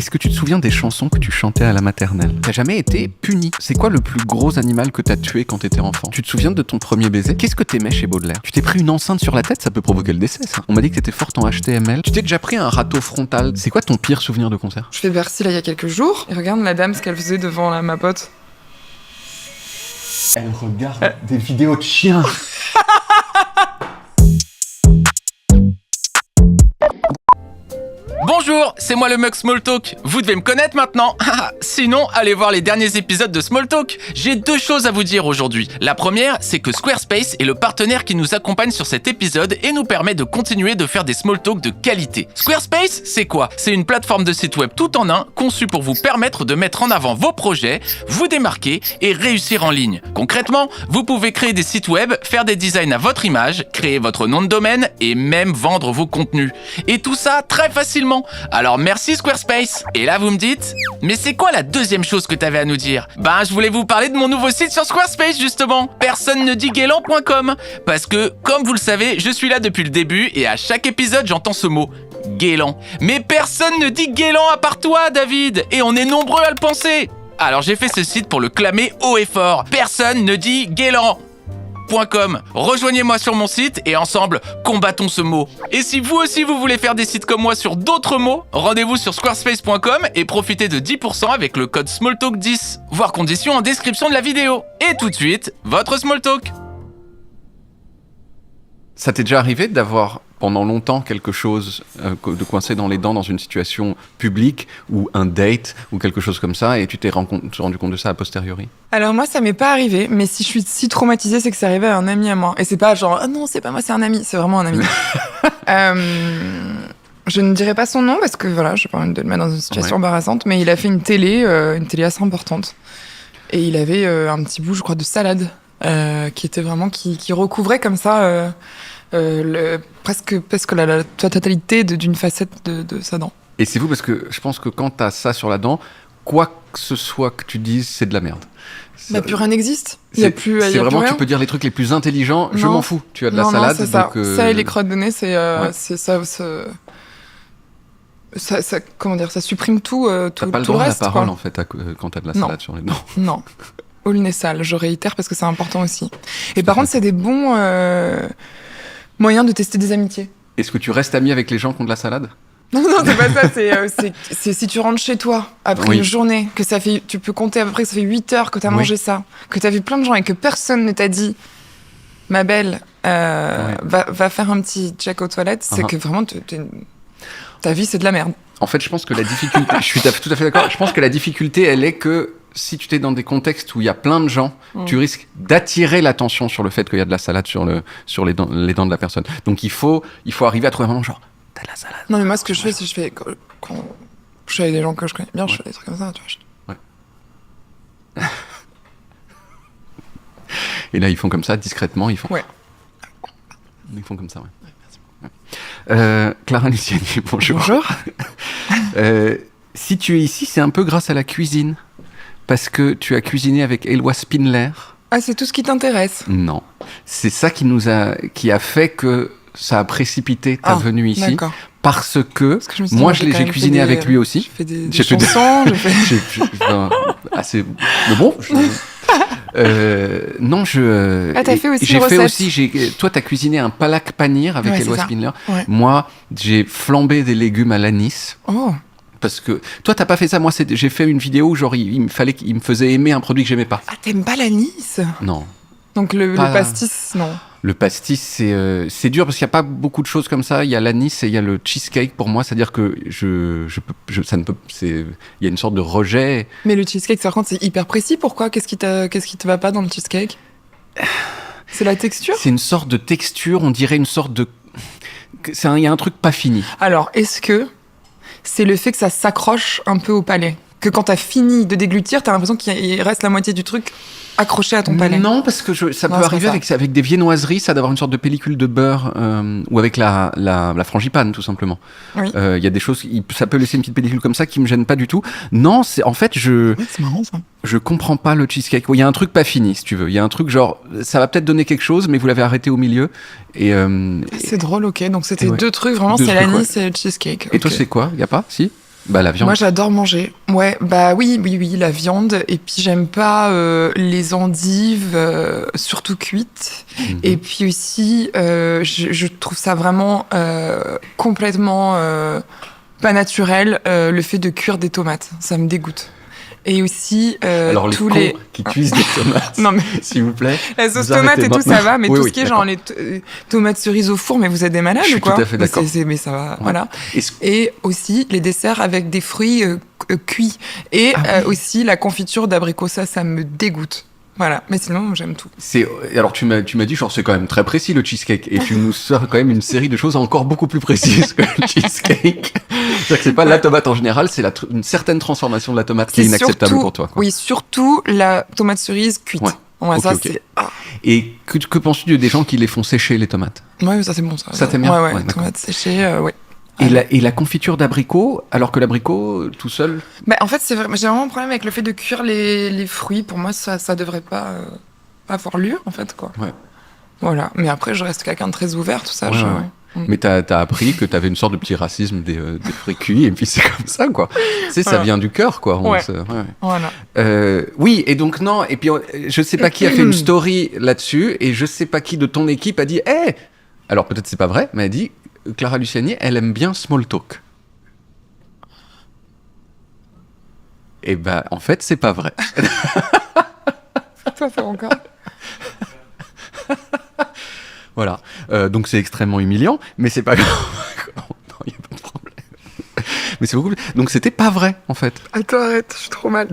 Est-ce que tu te souviens des chansons que tu chantais à la maternelle? T'as jamais été puni? C'est quoi le plus gros animal que t'as tué quand t'étais enfant? Tu te souviens de ton premier baiser? Qu'est-ce que t'aimais chez Baudelaire? Tu t'es pris une enceinte sur la tête, ça peut provoquer le décès, ça. On m'a dit que t'étais forte en HTML. Tu t'es déjà pris un râteau frontal. C'est quoi ton pire souvenir de concert? Je fais Bercy là il y a quelques jours et regarde la dame ce qu'elle faisait devant ma pote. Elle regarde des vidéos de chiens. Bonjour, c'est moi le mug Smalltalk. Vous devez me connaître maintenant. Sinon, allez voir les derniers épisodes de Smalltalk. J'ai deux choses à vous dire aujourd'hui. La première, c'est que Squarespace est le partenaire qui nous accompagne sur cet épisode et nous permet de continuer de faire des Smalltalk de qualité. Squarespace, c'est quoi? C'est une plateforme de site web tout en un, conçue pour vous permettre de mettre en avant vos projets, vous démarquer et réussir en ligne. Concrètement, vous pouvez créer des sites web, faire des designs à votre image, créer votre nom de domaine et même vendre vos contenus. Et tout ça très facilement. Alors merci Squarespace. Et là vous me dites, mais c'est quoi la deuxième chose que t'avais à nous dire? Ben je voulais vous parler de mon nouveau site sur Squarespace justement, personne-ne-dit-guélan.com. Parce que, comme vous le savez, je suis là depuis le début et à chaque épisode j'entends ce mot, guélan. Mais personne ne dit guélan à part toi David, et on est nombreux à le penser. Alors j'ai fait ce site pour le clamer haut et fort, personne ne dit guélan. Rejoignez-moi sur mon site et ensemble, combattons ce mot. Et si vous aussi vous voulez faire des sites comme moi sur d'autres mots, rendez-vous sur squarespace.com et profitez de 10% avec le code SMALLTALK10. Voir conditions en description de la vidéo. Et tout de suite, votre Smalltalk. Ça t'est déjà arrivé d'avoir pendant longtemps quelque chose de coincé dans les dents dans une situation publique ou un date ou quelque chose comme ça et tu t'es rendu compte de ça a posteriori? Alors moi ça m'est pas arrivé, mais si je suis si traumatisée c'est que c'est arrivé à un ami à moi. Et c'est pas genre ah non c'est pas moi c'est un ami, c'est vraiment un ami. Je ne dirai pas son nom parce que voilà j'ai pas envie de le mettre dans une situation embarrassante, mais il a fait une télé assez importante et il avait un petit bout je crois de salade qui était vraiment qui recouvrait comme ça presque la totalité d'une facette de sa dent. Et c'est fou parce que je pense que quand t'as ça sur la dent, quoi que ce soit que tu dises, c'est de la merde. Bah, plus rien n'existe. C'est vraiment, tu peux dire les trucs les plus intelligents, je m'en fous. Tu as de la salade. C'est ça. Donc, ça et les crottes de nez, c'est ça. Ça, comment dire, ça supprime tout le reste. T'as pas le droit à la parole en fait quand t'as de la salade sur les dents. Non. Au nez sale, je réitère parce que c'est important aussi. Et par contre, c'est des bons moyens de tester des amitiés. Est-ce que tu restes ami avec les gens qui ont de la salade? Non, c'est pas ça. C'est si tu rentres chez toi après une journée, que ça fait, tu peux compter à peu près que ça fait 8 heures que t'as mangé ça, que t'as vu plein de gens et que personne ne t'a dit, ma belle, va faire un petit check aux toilettes, c'est que vraiment, ta vie, c'est de la merde. En fait, je pense que la difficulté, je suis tout à fait d'accord, je pense que la difficulté, elle est que si tu t'es dans des contextes où il y a plein de gens, tu risques d'attirer l'attention sur le fait qu'il y a de la salade sur les dents de la personne. Donc il faut arriver à trouver un moment genre, t'as de la salade. Non mais moi ce que je fais, c'est quand je suis avec des gens que je connais bien, je fais des trucs comme ça, tu vois. Et là ils font comme ça, discrètement, ils font. Ils font comme ça, merci. Clara Luciani, bonjour. Bonjour. Si tu es ici, c'est un peu grâce à la cuisine. Parce que tu as cuisiné avec Éloi Spindler. Ah, c'est tout ce qui t'intéresse? Non. C'est ça qui a fait que ça a précipité ta venue ici. D'accord. Parce que moi, j'ai cuisiné avec lui aussi. J'ai fait des chansons. Mais bon. Non, t'as fait aussi j'ai recette. fait aussi. Toi, t'as cuisiné un palak paneer avec Éloi Spindler. Ouais. Moi, j'ai flambé des légumes à l'anis. Oh. Parce que toi t'as pas fait ça, moi j'ai fait une vidéo où genre il me faisait aimer un produit que j'aimais pas. Ah, t'aimes pas l'anis? Non. Donc le pastis, non. Le pastis c'est dur parce qu'il y a pas beaucoup de choses comme ça. Il y a l'anis et il y a le cheesecake pour moi, c'est-à-dire que il y a une sorte de rejet. Mais le cheesecake par contre c'est hyper précis. Pourquoi? Qu'est-ce qui te va pas dans le cheesecake? C'est la texture? C'est une sorte de texture, on dirait une sorte de. Il y a un truc pas fini. Alors est-ce que c'est le fait que ça s'accroche un peu au palais? Que quand t'as fini de déglutir, t'as l'impression qu'il reste la moitié du truc accroché à ton palais? Non, parce que ça peut arriver avec des viennoiseries, ça d'avoir une sorte de pellicule de beurre, ou avec la frangipane, tout simplement. Oui. Il y a des choses, ça peut laisser une petite pellicule comme ça qui me gêne pas du tout. Non, c'est marrant ça. Je comprends pas le cheesecake. Il y a un truc pas fini, si tu veux. Il y a un truc genre, ça va peut-être donner quelque chose, mais vous l'avez arrêté au milieu. C'est drôle, ok. Donc c'était deux trucs, vraiment, c'est l'anis et le cheesecake. Et toi, c'est quoi? Y a pas? Si? Bah la viande. Moi, j'adore manger. Ouais, bah oui, la viande. Et puis, j'aime pas les endives, surtout cuites. Et puis aussi, je trouve ça vraiment complètement pas naturel, le fait de cuire des tomates. Ça me dégoûte. Et aussi, alors tous les cons qui cuisent des tomates, non, mais s'il vous plaît. la sauce tomate et tout, ça va, mais oui, tout ce qui est genre les tomates cerises au four, mais vous êtes des malades ou quoi? Je suis tout à fait d'accord. Mais ça va, Ouais. voilà. Et aussi les desserts avec des fruits cuits. Et aussi la confiture d'abricot, ça me dégoûte. Voilà, mais sinon j'aime tout. Alors tu m'as dit genre c'est quand même très précis le cheesecake et tu nous sors quand même une série de choses encore beaucoup plus précises que le cheesecake. C'est-à-dire que c'est pas la tomate en général, c'est une certaine transformation de la tomate qui est inacceptable surtout, pour toi. Quoi. Oui, surtout la tomate cerise cuite. Ouais, ça okay. c'est. Et que penses-tu des gens qui les font sécher les tomates? Ouais, ça c'est bon ça. Ça t'aime bien? Ouais, tomates séchées, ouais. Et la confiture d'abricot, alors que l'abricot tout seul? Bah, en fait, j'ai vraiment un problème avec le fait de cuire les fruits. Pour moi, ça devrait pas avoir lieu, en fait, quoi. Ouais. Voilà. Mais après, je reste quelqu'un de très ouvert, tout ça. Ouais. Mais t'as appris que t'avais une sorte de petit racisme des fruits cuits, et puis c'est comme ça, quoi. Tu sais, ça vient du cœur, quoi. Voilà. Oui, et donc non, et puis je sais pas qui a fait une story là-dessus, et je sais pas qui de ton équipe a dit « Hey !» Alors peut-être c'est pas vrai, mais elle a dit « Clara Luciani, elle aime bien small talk. » Et bah, en fait, c'est pas vrai. Ça fait encore. Voilà. Donc c'est extrêmement humiliant, mais c'est pas grave. Non, y a pas de problème. Mais c'est beaucoup. Donc c'était pas vrai, en fait. Attends, arrête, je suis trop mal.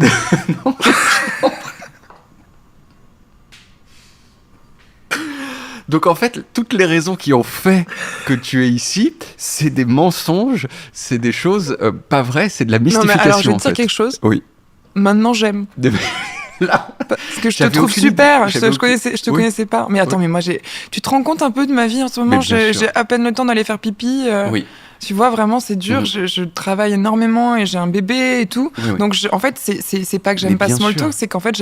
Non. Donc en fait, toutes les raisons qui ont fait que tu es ici, c'est des mensonges, c'est des choses pas vraies, c'est de la mystification. Non, mais alors je vais en te dire fait. quelque chose. Oui. Maintenant, j'aime. Là. Parce que je te trouve super, je te connaissais pas. Mais attends, mais moi, tu te rends compte un peu de ma vie en ce moment? J'ai à peine le temps d'aller faire pipi. Oui. Tu vois, vraiment, c'est dur. Je travaille énormément et j'ai un bébé et tout. Oui. Donc, en fait, c'est pas que j'aime pas small talk, c'est qu'en fait,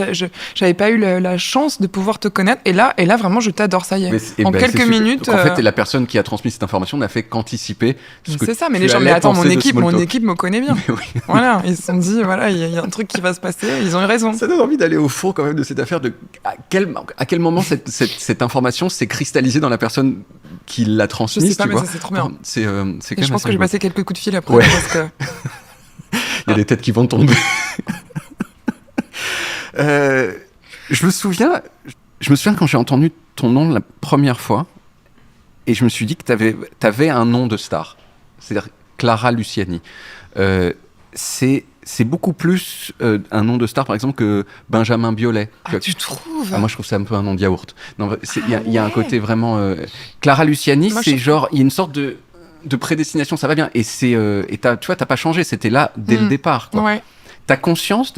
j'avais pas eu la chance de pouvoir te connaître. Et là, vraiment, je t'adore, ça y est. En quelques minutes. Donc, en fait, t'es la personne qui a transmis cette information n'a fait qu'anticiper ce que c'est ça, mais tu les gens, mais allais attends, mon penser de équipe small talk. me connaît bien. Mais oui. Voilà, ils se sont dit, voilà, il y a un truc qui va se passer. Ils ont eu raison. Ça donne envie d'aller au fond quand même de cette affaire de à quel moment cette information s'est cristallisée dans la personne qui l'a transmise. Je sais pas, tu mais vois. ça c'est trop bien. C'est quand même je pense que j'ai passé quelques coups de fil après. Ouais. Parce que... Il y a des têtes qui vont tomber. Je me souviens quand j'ai entendu ton nom la première fois, et je me suis dit que t'avais un nom de star. C'est-à-dire Clara Luciani. C'est beaucoup plus un nom de star, par exemple, que Benjamin Biolay. tu trouves? Moi, je trouve ça un peu un nom de yaourt. Il y a un côté vraiment... Clara Luciani, c'est genre... Il y a une sorte de prédestination, ça va bien. Et tu vois, t'as pas changé. C'était là dès le départ, quoi. Ouais. T'as conscience...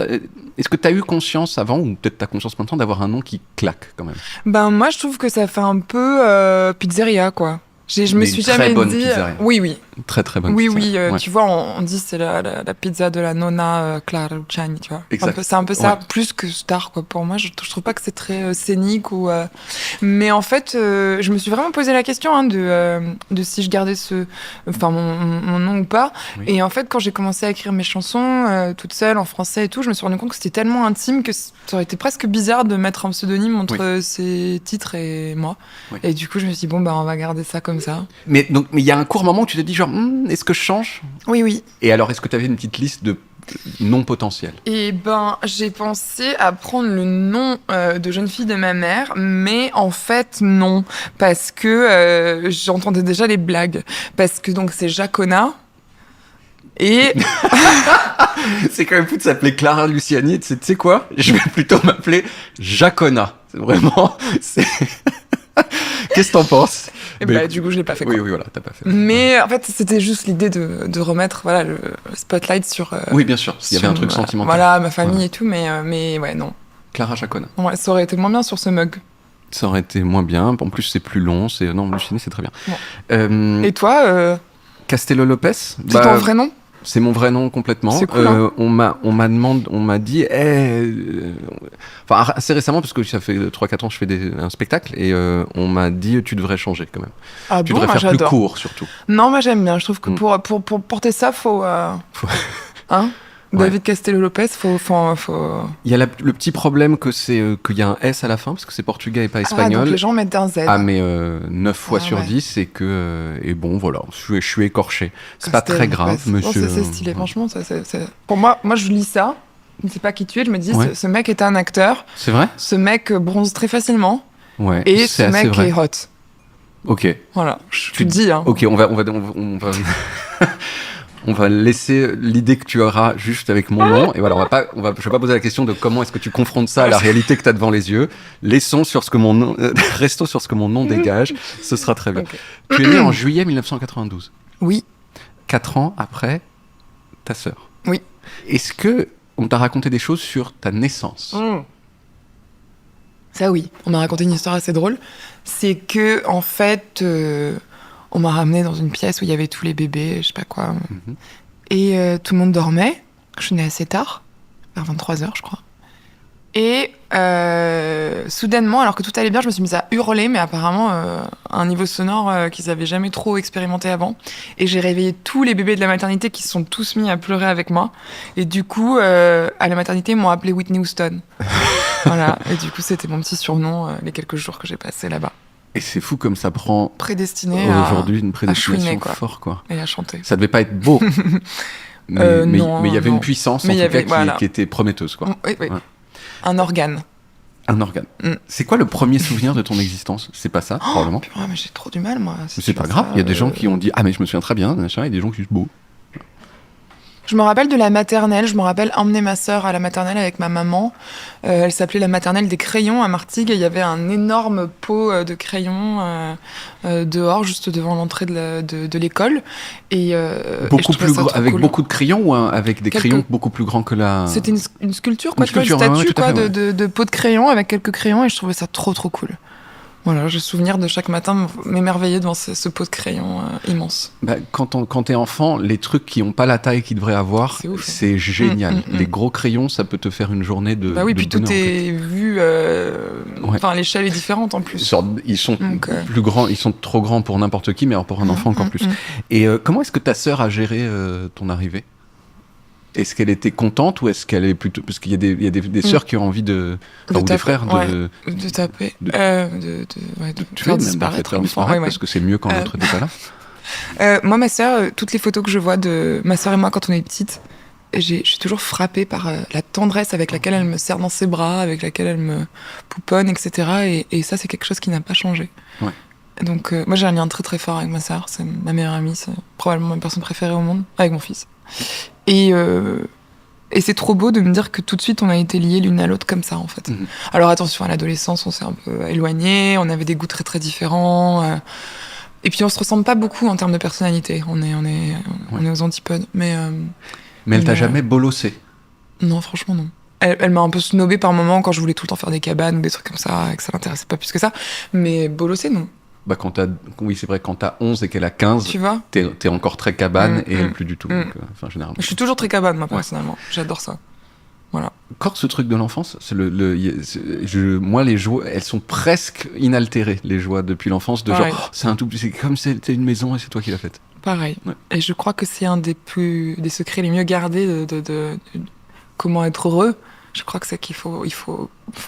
Est-ce que t'as eu conscience avant, ou peut-être t'as conscience maintenant, d'avoir un nom qui claque, quand même? Ben, moi, je trouve que ça fait un peu pizzeria, quoi. Je me suis jamais dit. Pizzeria. Oui. Très très bonne. Oui, pizzeria. ouais. Tu vois, on dit c'est la pizza de la nonna Clara Luciani, tu vois. Exact. C'est un peu ça, plus que star, quoi. Pour moi, je trouve pas que c'est très scénique ou. Mais en fait, je me suis vraiment posé la question de si je gardais mon nom ou pas. Oui. Et en fait, quand j'ai commencé à écrire mes chansons toute seule en français et tout, je me suis rendu compte que c'était tellement intime que ça aurait été presque bizarre de mettre un pseudonyme entre ces titres et moi. Oui. Et du coup, je me suis dit bon on va garder ça comme ça. Mais il y a un court moment où tu te dis genre, est-ce que je change? Oui. Et alors, est-ce que tu avais une petite liste de noms potentiels? Et j'ai pensé à prendre le nom de jeune fille de ma mère, mais en fait non, parce que j'entendais déjà les blagues, parce que donc c'est Jacona. Et c'est quand même fou de s'appeler Clara Luciani. Tu sais quoi? Je vais plutôt m'appeler Jacona. C'est vraiment. Qu'est-ce que t'en penses? Et du coup, je l'ai pas fait. Quoi. Oui, voilà, t'as pas fait. Mais en fait, c'était juste l'idée de remettre le spotlight sur. Oui, bien sûr. Il y avait un truc sentimental. Voilà, ma famille et tout, mais ouais, non. Clara Jacona. Ouais, ça aurait été moins bien sur ce mug. Ça aurait été moins bien. En plus, c'est plus long. Non, Luciani, c'est très bien. Bon. Et toi Castello Lopez. C'est ton vrai nom? C'est mon vrai nom complètement. C'est cool, hein. On m'a dit, enfin assez récemment, parce que ça fait 3-4 ans que je fais un spectacle, et on m'a dit, tu devrais changer quand même. Ah tu bon, devrais faire j'adore. plus court surtout. Non, moi j'aime bien. Je trouve que pour porter ça, faut Hein? David Castello-Lopez, faut... Il y a le petit problème qu'il y a un S à la fin, parce que c'est portugais et pas espagnol. Donc les gens mettent un Z. Ah, mais 9 fois sur 10, c'est que... Et bon, voilà, je suis écorché. C'est pas très grave, monsieur. Non, c'est stylé, franchement. Pour moi, je lis ça, je ne sais pas qui tu es, je me dis, ce mec est un acteur. C'est vrai? Ce mec bronze très facilement. Ouais, et ce mec est hot. Ok. Voilà, je te dis. Hein. Ok, on va on va laisser l'idée que tu auras juste avec mon nom. Et voilà, je vais pas poser la question de comment est-ce que tu confrontes ça à la réalité que tu as devant les yeux. Restons sur ce que mon nom dégage. Ce sera très bien. Okay. Tu es né en juillet 1992. Oui. 4 ans après ta sœur. Oui. Est-ce que on t'a raconté des choses sur ta naissance? Ça, oui. On m'a raconté une histoire assez drôle. C'est que, en fait... on m'a ramenée dans une pièce où il y avait tous les bébés, je sais pas quoi. Et tout le monde dormait. Je suis née assez tard, vers 23h, je crois. Et soudainement, alors que tout allait bien, je me suis mise à hurler, mais apparemment à un niveau sonore qu'ils n'avaient jamais trop expérimenté avant. Et j'ai réveillé tous les bébés de la maternité qui se sont tous mis à pleurer avec moi. Et du coup, à la maternité, ils m'ont appelée Whitney Houston. Voilà. Et du coup, c'était mon petit surnom les quelques jours que j'ai passés là-bas. Et c'est fou comme ça prend aujourd'hui une prédestination forte, quoi. Et à chanter. Ça devait pas être beau, mais il y avait une puissance qui était prometteuse, quoi. Oui. Ouais. Un organe. Un organe. C'est quoi le premier souvenir de ton existence? C'est pas ça, probablement. Mais j'ai trop du mal, moi. C'est pas grave. Il y a des gens qui ont dit mais je me souviens très bien, machin, et des gens qui disent beau. Je me rappelle de la maternelle. Je me rappelle emmener ma sœur à la maternelle avec ma maman. Elle s'appelait la maternelle des crayons à Martigues. Et il y avait un énorme pot de crayons dehors, juste devant l'entrée de l'école. Et beaucoup plus avec cool. Beaucoup de crayons ou avec des crayons beaucoup plus grands que la. C'était une sculpture, quoi. Une statue, quoi, de pot de crayons avec quelques crayons. Et je trouvais ça trop cool. Voilà, j'ai souvenir de chaque matin m'émerveiller devant ce pot de crayon immense. Quand t'es enfant, les trucs qui n'ont pas la taille qu'ils devraient avoir, c'est génial. Les gros crayons, ça peut te faire une journée de oui, de puis bonheur, tout est vu... l'échelle est différente en plus. Genre, ils sont plus grands, ils sont trop grands pour n'importe qui, mais alors pour un enfant encore plus. Et comment est-ce que ta sœur a géré ton arrivée? Est-ce qu'elle était contente ou est-ce qu'elle est plutôt... Parce qu'il y a des sœurs qui ont envie ou des frères de taper, de faire disparaître l'enfant. Parce que c'est mieux quand l'autre n'est pas là. Moi, ma sœur, toutes les photos que je vois de ma sœur et moi quand on est petite, je suis toujours frappée par la tendresse avec laquelle elle me serre dans ses bras, avec laquelle elle me pouponne, etc. Et ça, c'est quelque chose qui n'a pas changé. Ouais. Donc, moi, j'ai un lien très très fort avec ma sœur. C'est ma meilleure amie, c'est probablement ma personne préférée au monde, avec mon fils. Et c'est trop beau de me dire que tout de suite on a été liés l'une à l'autre comme ça en fait. Alors attention, à l'adolescence on s'est un peu éloignés, on avait des goûts très très différents et puis on se ressemble pas beaucoup en termes de personnalité, on est aux antipodes. Mais elle t'a jamais bolossé? Non, franchement non. Elle m'a un peu snobée par moments quand je voulais tout le temps faire des cabanes ou des trucs comme ça et que ça l'intéressait pas plus que ça, mais bolossé non. Oui, c'est vrai, quand t'as 11 et qu'elle a 15, tu vois, t'es encore très cabane et elle plus du tout. Donc, généralement. Je suis toujours très cabane, moi, personnellement. J'adore ça. Voilà. Encore ce truc de l'enfance, moi, les joies, elles sont presque inaltérées, les joies depuis l'enfance, de genre, c'est comme si c'était une maison et c'est toi qui l'as faite. Pareil. Ouais. Et je crois que c'est un des secrets les mieux gardés de comment être heureux. Je crois que c'est qu'il faut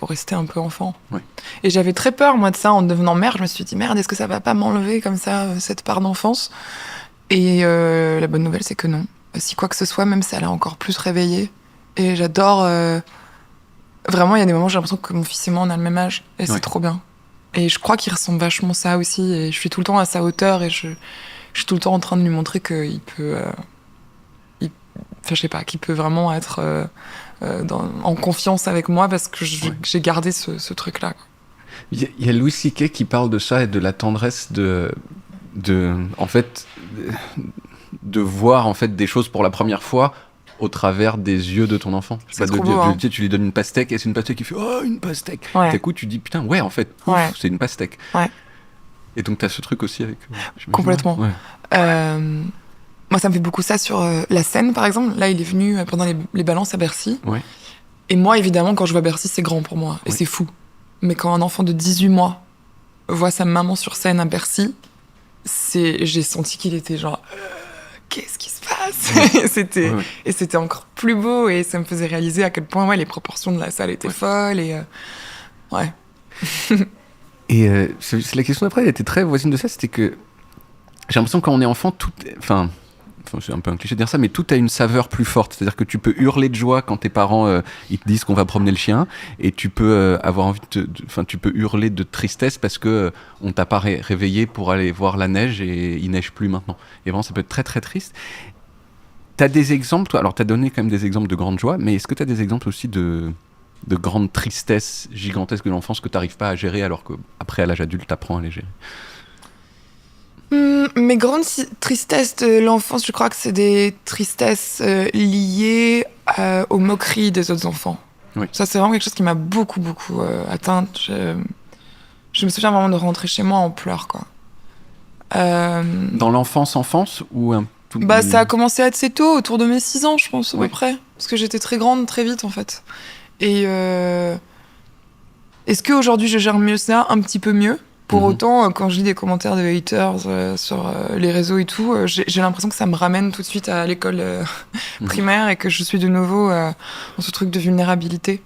rester un peu enfant. Ouais. Et j'avais très peur, moi, de ça. En devenant mère, je me suis dit, merde, est-ce que ça va pas m'enlever comme ça, cette part d'enfance? Et la bonne nouvelle, c'est que non. Si quoi que ce soit, même si elle a encore plus réveillé. Et j'adore... Vraiment, il y a des moments où j'ai l'impression que mon fils et moi, on a le même âge. Et c'est trop bien. Et je crois qu'il ressemble vachement à ça aussi. Et je suis tout le temps à sa hauteur. Et je suis tout le temps en train de lui montrer qu'il peut... je sais pas, qu'il peut vraiment être... en confiance avec moi parce que j'ai gardé ce truc-là. Il y a Louis C.K. qui parle de ça et de la tendresse de voir en fait des choses pour la première fois au travers des yeux de ton enfant. C'est trop beau, hein. Tu lui donnes une pastèque et c'est une pastèque qui fait une pastèque. Ouais. D'un coup tu dis putain en fait c'est une pastèque. Ouais. Et donc t'as ce truc aussi avec. Complètement. Ouais. Moi, ça me fait beaucoup ça sur la Seine, par exemple. Là, il est venu pendant les balances à Bercy. Ouais. Et moi, évidemment, quand je vois Bercy, c'est grand pour moi. Et c'est fou. Mais quand un enfant de 18 mois voit sa maman sur scène à Bercy, j'ai senti qu'il était genre... qu'est-ce qui se passe? Et c'était encore plus beau, et ça me faisait réaliser à quel point les proportions de la salle étaient folles. Et ouais. Et la question d'après, elle était très voisine de ça, c'était que j'ai l'impression que quand on est enfant, enfin, c'est un peu un cliché de dire ça, mais tout a une saveur plus forte. C'est-à-dire que tu peux hurler de joie quand tes parents ils te disent qu'on va promener le chien, et tu peux avoir envie tu peux hurler de tristesse parce que on t'a pas réveillé pour aller voir la neige et il neige plus maintenant. Et vraiment, ça peut être très très triste. T'as des exemples, toi? Alors t'as donné quand même des exemples de grande joie, mais est-ce que t'as des exemples aussi de grande tristesse gigantesque de l'enfance que t'arrives pas à gérer, alors qu'après à l'âge adulte t'apprends à les gérer? Mes grandes tristesses de l'enfance, je crois que c'est des tristesses liées aux moqueries des autres enfants. Oui. Ça, c'est vraiment quelque chose qui m'a beaucoup atteinte. Je me souviens vraiment de rentrer chez moi en pleurs, quoi. Dans l'enfance ou un tout... Ça a commencé assez tôt, autour de mes 6 ans, je pense, à peu près. Parce que j'étais très grande très vite, en fait. Et est-ce qu'aujourd'hui, je gère mieux ça? Un petit peu mieux. Pour autant, quand je lis des commentaires de haters sur les réseaux et tout, j'ai l'impression que ça me ramène tout de suite à l'école primaire, et que je suis de nouveau dans ce truc de vulnérabilité.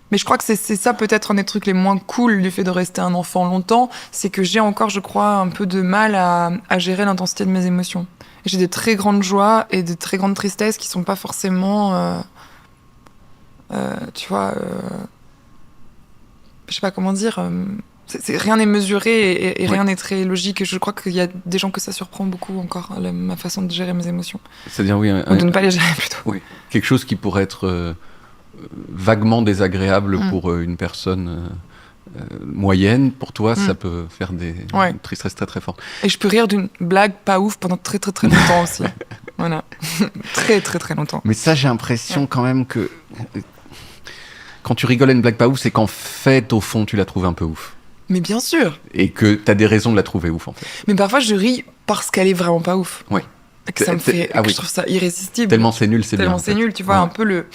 Mais je crois que c'est ça peut-être un des trucs les moins cool du fait de rester un enfant longtemps, c'est que j'ai encore, je crois, un peu de mal à gérer l'intensité de mes émotions. Et j'ai des très grandes joies et des très grandes tristesses qui sont pas forcément... tu vois... je sais pas comment dire... rien n'est mesuré et rien n'est très logique. Et je crois qu'il y a des gens que ça surprend beaucoup encore, ma façon de gérer mes émotions. C'est-à-dire, oui... Ou de ne pas les gérer, plutôt. Oui. Quelque chose qui pourrait être vaguement désagréable pour une personne moyenne, pour toi, ça peut faire une tristesse très très forte. Et je peux rire d'une blague pas ouf pendant très très très longtemps aussi. Voilà. Très très très longtemps. Mais ça, j'ai l'impression quand même que... Quand tu rigoles à une blague pas ouf, c'est qu'en fait, au fond, tu la trouves un peu ouf. Mais bien sûr. Et que t'as des raisons de la trouver ouf, en fait. Mais parfois, je ris parce qu'elle est vraiment pas ouf. Oui. Que ça me fait... je trouve ça irrésistible. Tellement c'est nul, c'est bien. Tellement c'est nul, tu vois, un peu le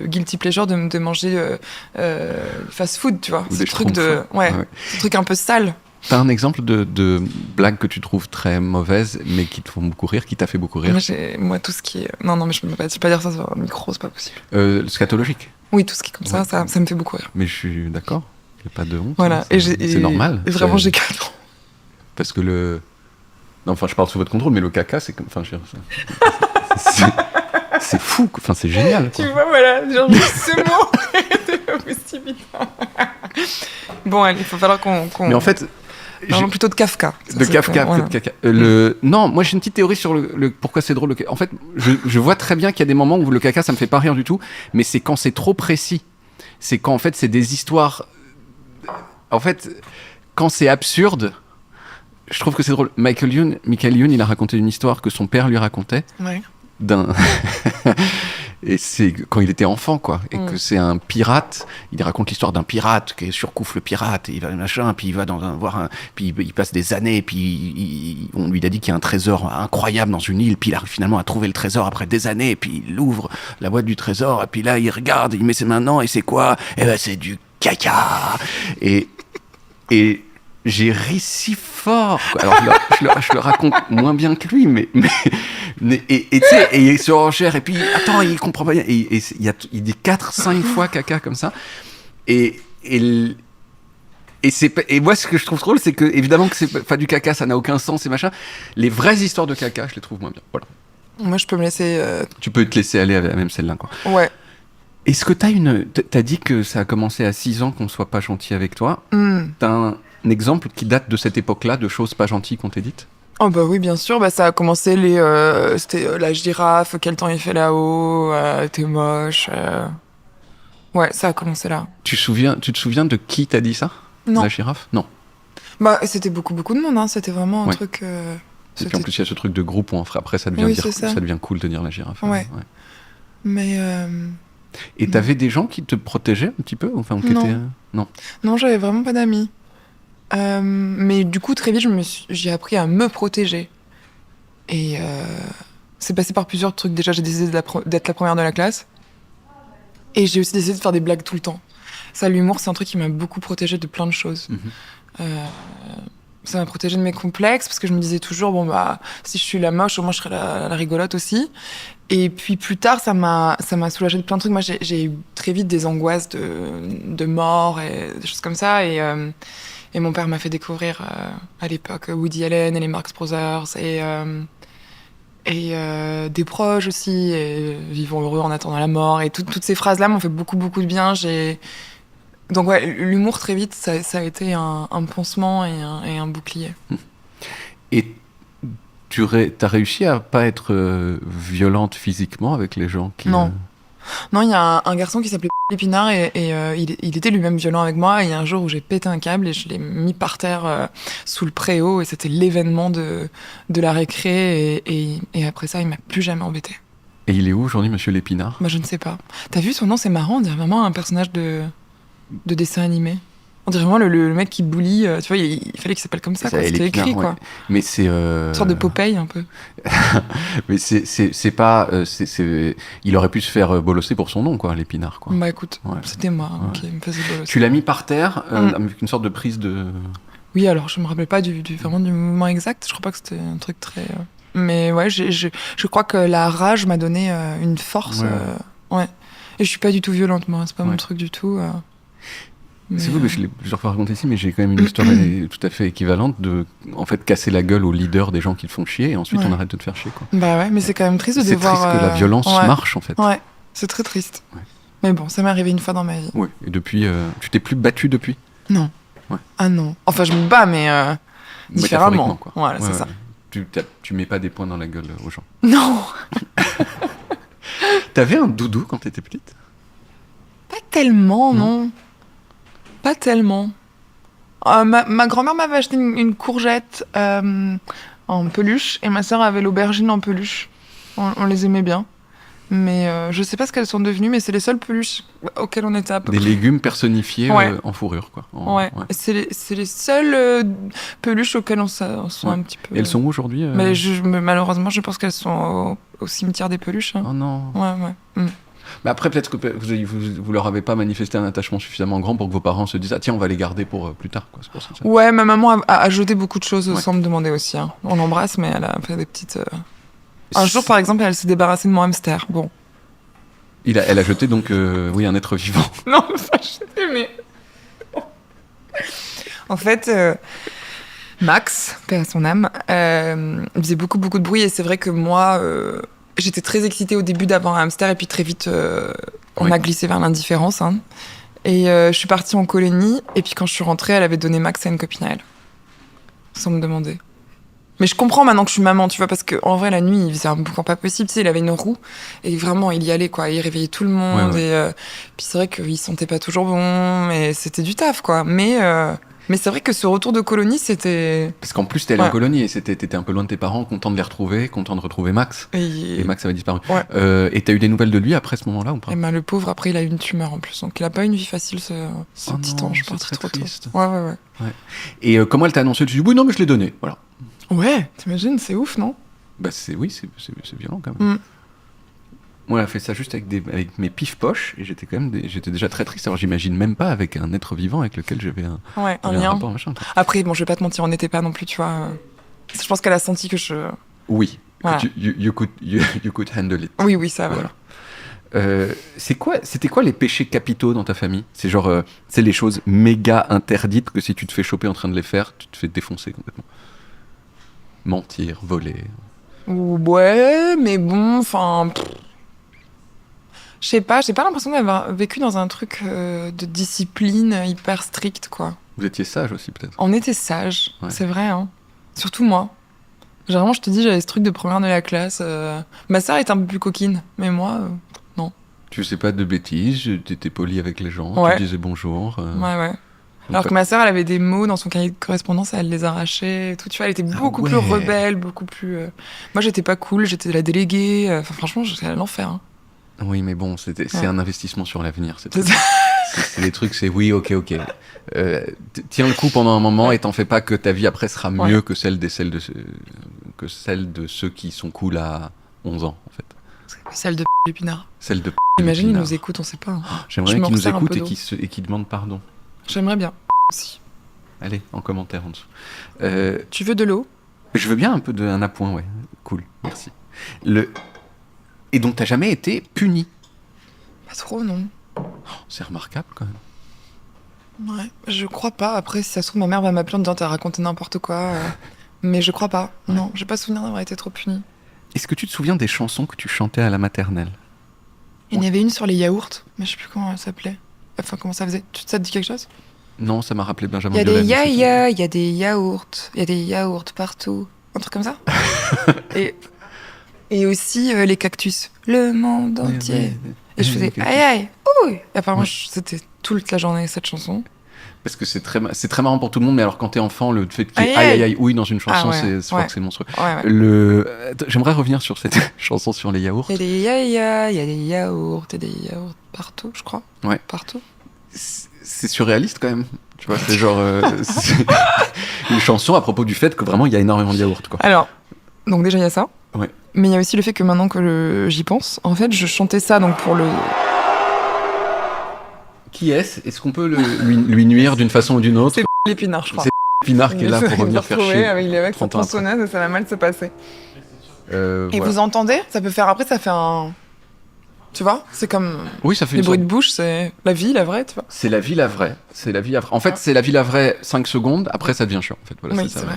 guilty pleasure de manger fast-food, tu vois. Ce truc ce truc un peu sale. T'as un exemple de blague que tu trouves très mauvaise, mais qui te font beaucoup rire, qui t'a fait beaucoup rire? Moi, tout ce qui est... Non, mais je peux pas dire ça sur un micro, c'est pas possible. Scatologique? Oui, tout ce qui est comme ça me fait beaucoup rire. Mais je suis d'accord, il n'y a pas de honte. Voilà. C'est normal. Et vraiment, j'ai 4 ans. Parce que Non, enfin, je parle sous votre contrôle, mais le caca, c'est comme... Enfin, c'est fou, enfin, c'est génial, quoi. Tu vois, voilà, genre, juste ce mot, c'est pas possible. Bon, allez, il va falloir qu'on... Mais en fait... Parlons plutôt de Kafka. De Kafka, peut-être caca. Non, moi, j'ai une petite théorie sur le pourquoi c'est drôle. En fait, je vois très bien qu'il y a des moments où le caca, ça me fait pas rire du tout, mais c'est quand c'est trop précis. C'est quand, en fait, c'est des histoires... En fait, quand c'est absurde... Je trouve que c'est drôle. Michael Youn, il a raconté une histoire que son père lui racontait. Ouais. Et c'est quand il était enfant, quoi. Et que c'est un pirate. Il raconte l'histoire d'un pirate qui surcouffe le pirate. Et il va machin, puis il va puis il passe des années. Puis on lui a dit qu'il y a un trésor incroyable dans une île. Puis il arrive finalement à trouver le trésor après des années. Puis il ouvre la boîte du trésor. Et puis là, il regarde, il met ses mains dedans. Et c'est quoi? Eh ben, c'est du caca. Et j'ai ri si fort, quoi. Alors je le raconte moins bien que lui, mais tu sais, et il se renchère, et puis attends, il comprend pas bien, et il dit 4-5 fois caca comme ça, et moi ce que je trouve drôle, c'est que évidemment que c'est pas du caca, ça n'a aucun sens et machin. Les vraies histoires de caca, je les trouve moins bien. Voilà. Moi, je peux me laisser. Tu peux te laisser aller à même celle-là, quoi. Ouais. Est-ce que t'as dit que ça a commencé à 6 ans qu'on soit pas gentil avec toi? T'as un exemple qui date de cette époque-là, de choses pas gentilles qu'on t'ait dites? Oh bah oui, bien sûr. Bah, ça a commencé c'était la girafe, quel temps il fait là-haut, t'es moche. Ouais, ça a commencé là. Tu te souviens de qui t'a dit ça? Non. La girafe? Non. Bah, c'était beaucoup de monde, hein. C'était vraiment un truc... Et puis en plus, il y a ce truc de groupe où après, ça devient cool de dire la girafe. Ouais. Mais... Et t'avais des gens qui te protégeaient un petit peu? Enfin, Non. Non, j'avais vraiment pas d'amis. Mais du coup, très vite, j'ai appris à me protéger. Et c'est passé par plusieurs trucs. Déjà, j'ai décidé d'être la première de la classe. Et j'ai aussi décidé de faire des blagues tout le temps. Ça, l'humour, c'est un truc qui m'a beaucoup protégée de plein de choses. Ça m'a protégée de mes complexes parce que je me disais toujours, bon, bah, si je suis la moche, au moins je serai la rigolote aussi. Et puis plus tard, ça m'a soulagée de plein de trucs. Moi, j'ai eu très vite des angoisses de mort et des choses comme ça. Et mon père m'a fait découvrir à l'époque Woody Allen et les Marx Brothers et des proches aussi, et vivons heureux en attendant la mort. Et toutes ces phrases-là m'ont fait beaucoup, beaucoup de bien. Donc ouais, l'humour très vite, ça a été un pansement et un bouclier. Et t'as réussi à pas être violente physiquement avec les gens qui... Non. Non, il y a un garçon qui s'appelait Épinard et il était lui-même violent avec moi. Et il y a un jour où j'ai pété un câble et je l'ai mis par terre sous le préau et c'était l'événement de la récré. Et après ça, il m'a plus jamais embêté. Et il est où aujourd'hui, Monsieur Lépinard ? Bah, je ne sais pas. T'as vu son nom, c'est marrant, on dirait vraiment un personnage de dessin animé. On dirait vraiment le mec qui bully, tu vois, il fallait qu'il s'appelle comme ça, quoi. C'était écrit, quoi. Mais c'est... Une sorte de Popeye, un peu. Mais c'est pas... Il aurait pu se faire bolosser pour son nom, quoi, Lépinard, quoi. Bah écoute, c'était moi qui me faisais bolosser. Tu l'as mis par terre, avec une sorte de prise de... Oui, alors je me rappelle pas vraiment du mouvement exact, je crois pas que c'était un truc très... Mais ouais, je crois que la rage m'a donné une force. Ouais. Et je suis pas du tout violente, moi, c'est pas mon truc du tout. C'est vous que je leur fais raconter ici, mais j'ai quand même une histoire tout à fait équivalente de, en fait, casser la gueule aux leaders des gens qui le font chier et ensuite on arrête de te faire chier, quoi. Bah ouais, mais c'est quand même triste de devoir... C'est triste que la violence marche, en fait. Ouais, c'est très triste. Ouais. Mais bon, ça m'est arrivé une fois dans ma vie. Oui, et depuis, tu t'es plus battue depuis ? Non. Ouais. Ah non. Enfin, je me bats, mais différemment. Quoi. Voilà, c'est ça. Tu mets pas des poings dans la gueule aux gens. Non. T'avais un doudou quand t'étais petite ? Pas tellement, non. Pas tellement. Ma grand-mère m'avait acheté une courgette en peluche et ma sœur avait l'aubergine en peluche. On les aimait bien. Mais je sais pas ce qu'elles sont devenues, mais c'est les seules peluches auxquelles on était à peu près. Des légumes personnifiés en fourrure, quoi. Ouais. C'est les seules peluches auxquelles on sont un petit peu... Et elles sont où aujourd'hui Mais malheureusement, je pense qu'elles sont au cimetière des peluches. Hein. Oh non. Ouais. Mais après, peut-être que vous leur avez pas manifesté un attachement suffisamment grand pour que vos parents se disent « Ah tiens, on va les garder pour plus tard. » C'est pour ça. Ouais, ma maman a jeté beaucoup de choses sans me demander aussi. Hein. On l'embrasse, mais elle a fait des petites... Un jour, par exemple, elle s'est débarrassée de mon hamster. Bon. Elle a jeté donc, un être vivant. Non, pas jeté, mais... En fait... Max, paix à son âme, il faisait beaucoup de bruit et c'est vrai que moi... J'étais très excitée au début d'avoir un hamster et puis très vite on a glissé vers l'indifférence. Hein. Et je suis partie en colonie et puis quand je suis rentrée, elle avait donné Max à une copine à elle. Sans me demander. Mais je comprends maintenant que je suis maman, tu vois, parce qu'en vrai, la nuit, il faisait un boucan pas possible. Tu sais, il avait une roue et vraiment, il y allait, quoi. Il réveillait tout le monde. Et puis c'est vrai qu'il sentait pas toujours bon, mais c'était du taf, quoi. Mais c'est vrai que ce retour de colonie, c'était... Parce qu'en plus, t'es allé en colonie et t'étais un peu loin de tes parents, content de les retrouver, content de retrouver Max. Et Max avait disparu. Ouais. Et t'as eu des nouvelles de lui après ce moment-là ou pas ? Et ben, le pauvre, après, il a eu une tumeur en plus. Donc il a pas eu une vie facile, ce petit ange. C'est très triste. Ouais. Et comment elle t'a annoncé ? Tu dis oui, non, mais je l'ai donné. Voilà. Ouais, t'imagines, c'est ouf, non ? Bah c'est violent quand même. Moi, elle a fait ça juste avec mes pifs-poches et j'étais déjà très triste. Alors, j'imagine même pas avec un être vivant avec lequel j'avais un lien. Rapport, machin. Après, bon, je vais pas te mentir, on n'était pas non plus, tu vois. Je pense qu'elle a senti que je... Oui, voilà. you could handle it. Oui, ça va. Voilà. C'était quoi les péchés capitaux dans ta famille ? C'est genre, c'est les choses méga interdites que si tu te fais choper en train de les faire, tu te fais défoncer complètement. Mentir, voler. Ouais, mais bon, enfin... Je sais pas, j'ai pas l'impression d'avoir vécu dans un truc de discipline hyper stricte, quoi. Vous étiez sage aussi, peut-être ? On était sage, c'est vrai, hein. Surtout moi. Généralement, je te dis, j'avais ce truc de première de la classe. Ma sœur était un peu plus coquine, mais moi, non. Tu faisais pas de bêtises, t'étais poli avec les gens, tu disais bonjour. Ouais. Alors que ma sœur, elle avait des mots dans son cahier de correspondance, elle les arrachait et tout. Tu vois, elle était beaucoup plus rebelle, beaucoup plus... Moi, j'étais pas cool, j'étais la déléguée. Enfin, franchement, j'étais à l'enfer, hein. Oui, mais bon, c'est un investissement sur l'avenir. C'est des trucs, c'est oui, ok. Tiens le coup pendant un moment et t'en fais pas que ta vie après sera mieux que celle de ceux qui sont cool à 11 ans, en fait. Celle de Lépinard. Celle de Imagine, ils nous écoutent, on sait pas. Hein. J'aimerais qu'ils nous écoutent et qu'ils demandent pardon. J'aimerais bien aussi. allez, en commentaire en dessous. Tu veux de l'eau? Je veux bien un appoint, ouais. Cool, merci. Et donc, t'as jamais été puni? Pas trop, non. C'est remarquable, quand même. Ouais, je crois pas. Après, si ça se trouve, ma mère va m'appeler en disant t'as raconté n'importe quoi. Mais je crois pas. Non, j'ai pas souvenir d'avoir été trop punie. Est-ce que tu te souviens des chansons que tu chantais à la maternelle? Il y en avait une sur les yaourts, mais je sais plus comment elle s'appelait. Enfin, comment ça faisait? Ça te dit quelque chose? Non, ça m'a rappelé Benjamin Il y a Biolay. des ya-ya, il y a des yaourts, il y a des yaourts partout. Un truc comme ça. et aussi les cactus. Le monde entier. Et je faisais aïe aïe, ouh. Et apparemment, c'était toute la journée cette chanson. Parce que c'est très marrant pour tout le monde, mais alors quand t'es enfant, le fait qu'il y ait aïe aïe aïe ouille dans une chanson, je crois que c'est monstrueux. Ouais. J'aimerais revenir sur cette chanson sur les yaourts. Il y a des ya-ya, il y a des yaourts, il y a des yaourts partout, je crois. Ouais. Partout. C'est surréaliste quand même. Tu vois, c'est genre c'est une chanson à propos du fait que vraiment il y a énormément de yaourts, quoi. Alors, donc déjà il y a ça. Ouais. Mais il y a aussi le fait que maintenant que j'y pense, en fait, je chantais ça donc pour le. Qui est-ce? Est-ce qu'on peut lui nuire d'une façon ou d'une autre? C'est l'épinard, je crois. C'est l'épinard qui est là pour revenir faire chier. Avec sa tronçonneuse et ça va mal se passer. Et voilà. vous entendez? Ça peut faire. Après, ça fait un. Tu vois? C'est comme. Oui, ça fait les bruits de bouche, c'est la vie, la vraie, tu vois. C'est la vie, la vraie. C'est la vie, la vraie. En fait, c'est la vie, la vraie 5 secondes. Après, ça devient chiant. En fait, voilà, Oui, c'est ça. vrai.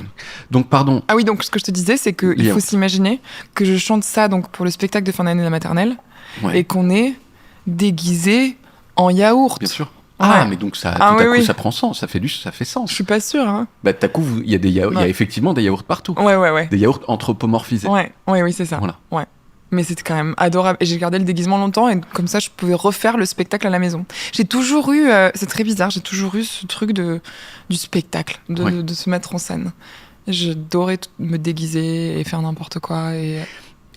Donc, pardon. Ah oui, donc ce que je te disais, c'est qu'il faut s'imaginer que je chante ça donc pour le spectacle de fin d'année de la maternelle et qu'on est déguisé en yaourt. Bien sûr. Ouais. Ah, mais donc ça, tout à coup, ça prend sens. Ça fait sens. Je suis pas sûre, hein. Bah, tout à coup, il y a il y a effectivement des yaourts partout. Ouais. Des yaourts anthropomorphisés. Oui, c'est ça. Voilà. Ouais. Mais c'était quand même adorable. Et j'ai gardé le déguisement longtemps et comme ça, je pouvais refaire le spectacle à la maison. J'ai toujours eu, c'est très bizarre, j'ai toujours eu ce truc du spectacle, de se mettre en scène. J'adorais me déguiser et faire n'importe quoi et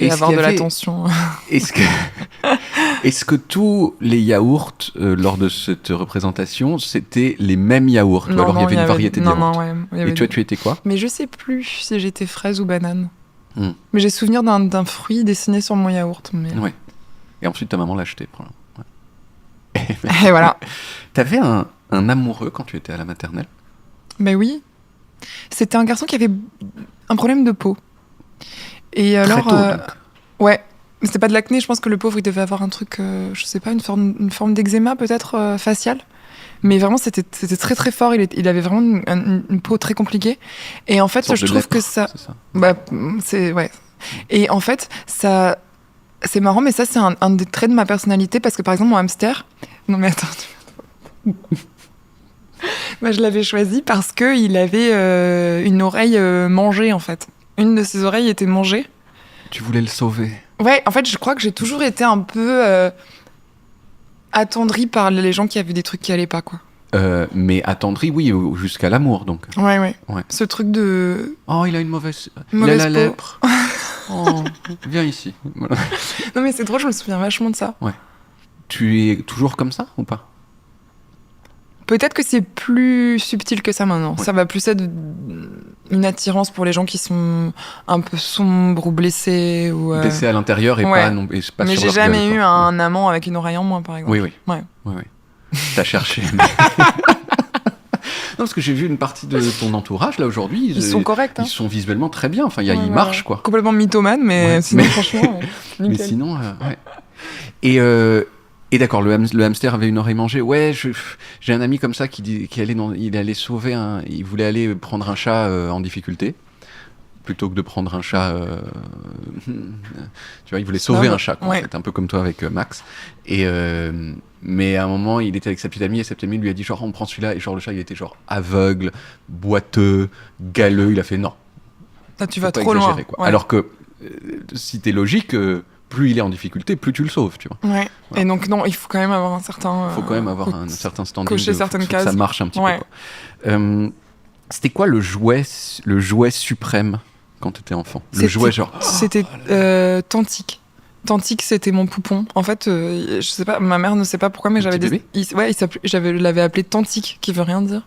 avoir de l'attention. Est-ce que tous les yaourts, lors de cette représentation, c'était les mêmes yaourts? Non, ou alors il y avait une variété de yaourts? Non, et toi, tu étais quoi? Mais je sais plus si j'étais fraise ou banane. Mais j'ai souvenir d'un fruit dessiné sur mon yaourt. Mais... Ouais. Et ensuite, ta maman l'a acheté. Ouais. Et voilà. T'avais un amoureux quand tu étais à la maternelle? Ben oui. C'était un garçon qui avait un problème de peau. Et alors, très tôt, donc. Ouais. Mais c'était pas de l'acné, je pense que le pauvre, il devait avoir un truc, je sais pas, une forme d'eczéma peut-être facial. Mais vraiment, c'était très très fort. Il avait vraiment une peau très compliquée. Et en fait, je trouve que ça. C'est ça. Bah, ouais. Et en fait, ça. C'est marrant, mais ça, c'est un des traits de ma personnalité. Parce que par exemple, mon hamster. Non, mais attends. Bah, je l'avais choisi parce qu'il avait une oreille mangée, en fait. Une de ses oreilles était mangée. Tu voulais le sauver? Ouais, en fait, je crois que j'ai toujours été un peu. Attendrie par les gens qui avaient des trucs qui allaient pas, quoi. Mais attendrie, oui, jusqu'à l'amour, donc. Ouais. Ce truc de... Oh, il a une mauvaise... il a la lèpre. Oh, viens ici. Voilà. Non, mais c'est drôle, je me souviens vachement de ça. Ouais. Tu es toujours comme ça, ou pas? Peut-être que c'est plus subtil que ça maintenant. Ouais. Ça va plus être une attirance pour les gens qui sont un peu sombres ou blessés. Ou blessés à l'intérieur et pas non, et pas mais sur j'ai leur jamais gueule, eu un amant avec une oreille en moins, par exemple. Oui. Ouais. T'as cherché. Non, parce que j'ai vu une partie de ton entourage, là, aujourd'hui. Ils sont corrects. Hein. Ils sont visuellement très bien. Enfin, ils marchent, quoi. Complètement mythomane, mais sinon, franchement, mais sinon, ouais. Et d'accord, le hamster avait une oreille mangée. Ouais, j'ai un ami comme ça qui allait sauver il voulait aller prendre un chat en difficulté plutôt que de prendre un chat. Tu vois, il voulait sauver un chat, quoi, en fait, un peu comme toi avec Max. Mais à un moment, il était avec sa petite amie et sa petite amie lui a dit genre on prend celui-là et genre le chat il était genre aveugle, boiteux, galeux. Il a fait non. Là, tu vas trop loin. Quoi. Ouais. Alors que si t'es logique. Plus il est en difficulté, plus tu le sauves, tu vois. Ouais. Voilà. Et donc non, il faut quand même avoir un certain. Il faut quand même avoir un certain standing. Cocher certaines cases. Que ça marche un petit peu. Quoi. C'était quoi le jouet suprême quand t'étais enfant? Le jouet genre. C'était Tantique. Tantique, c'était mon poupon. En fait, je sais pas, ma mère ne sait pas pourquoi, mais j'avais des. Je l'avais appelé Tantique, qui veut rien dire.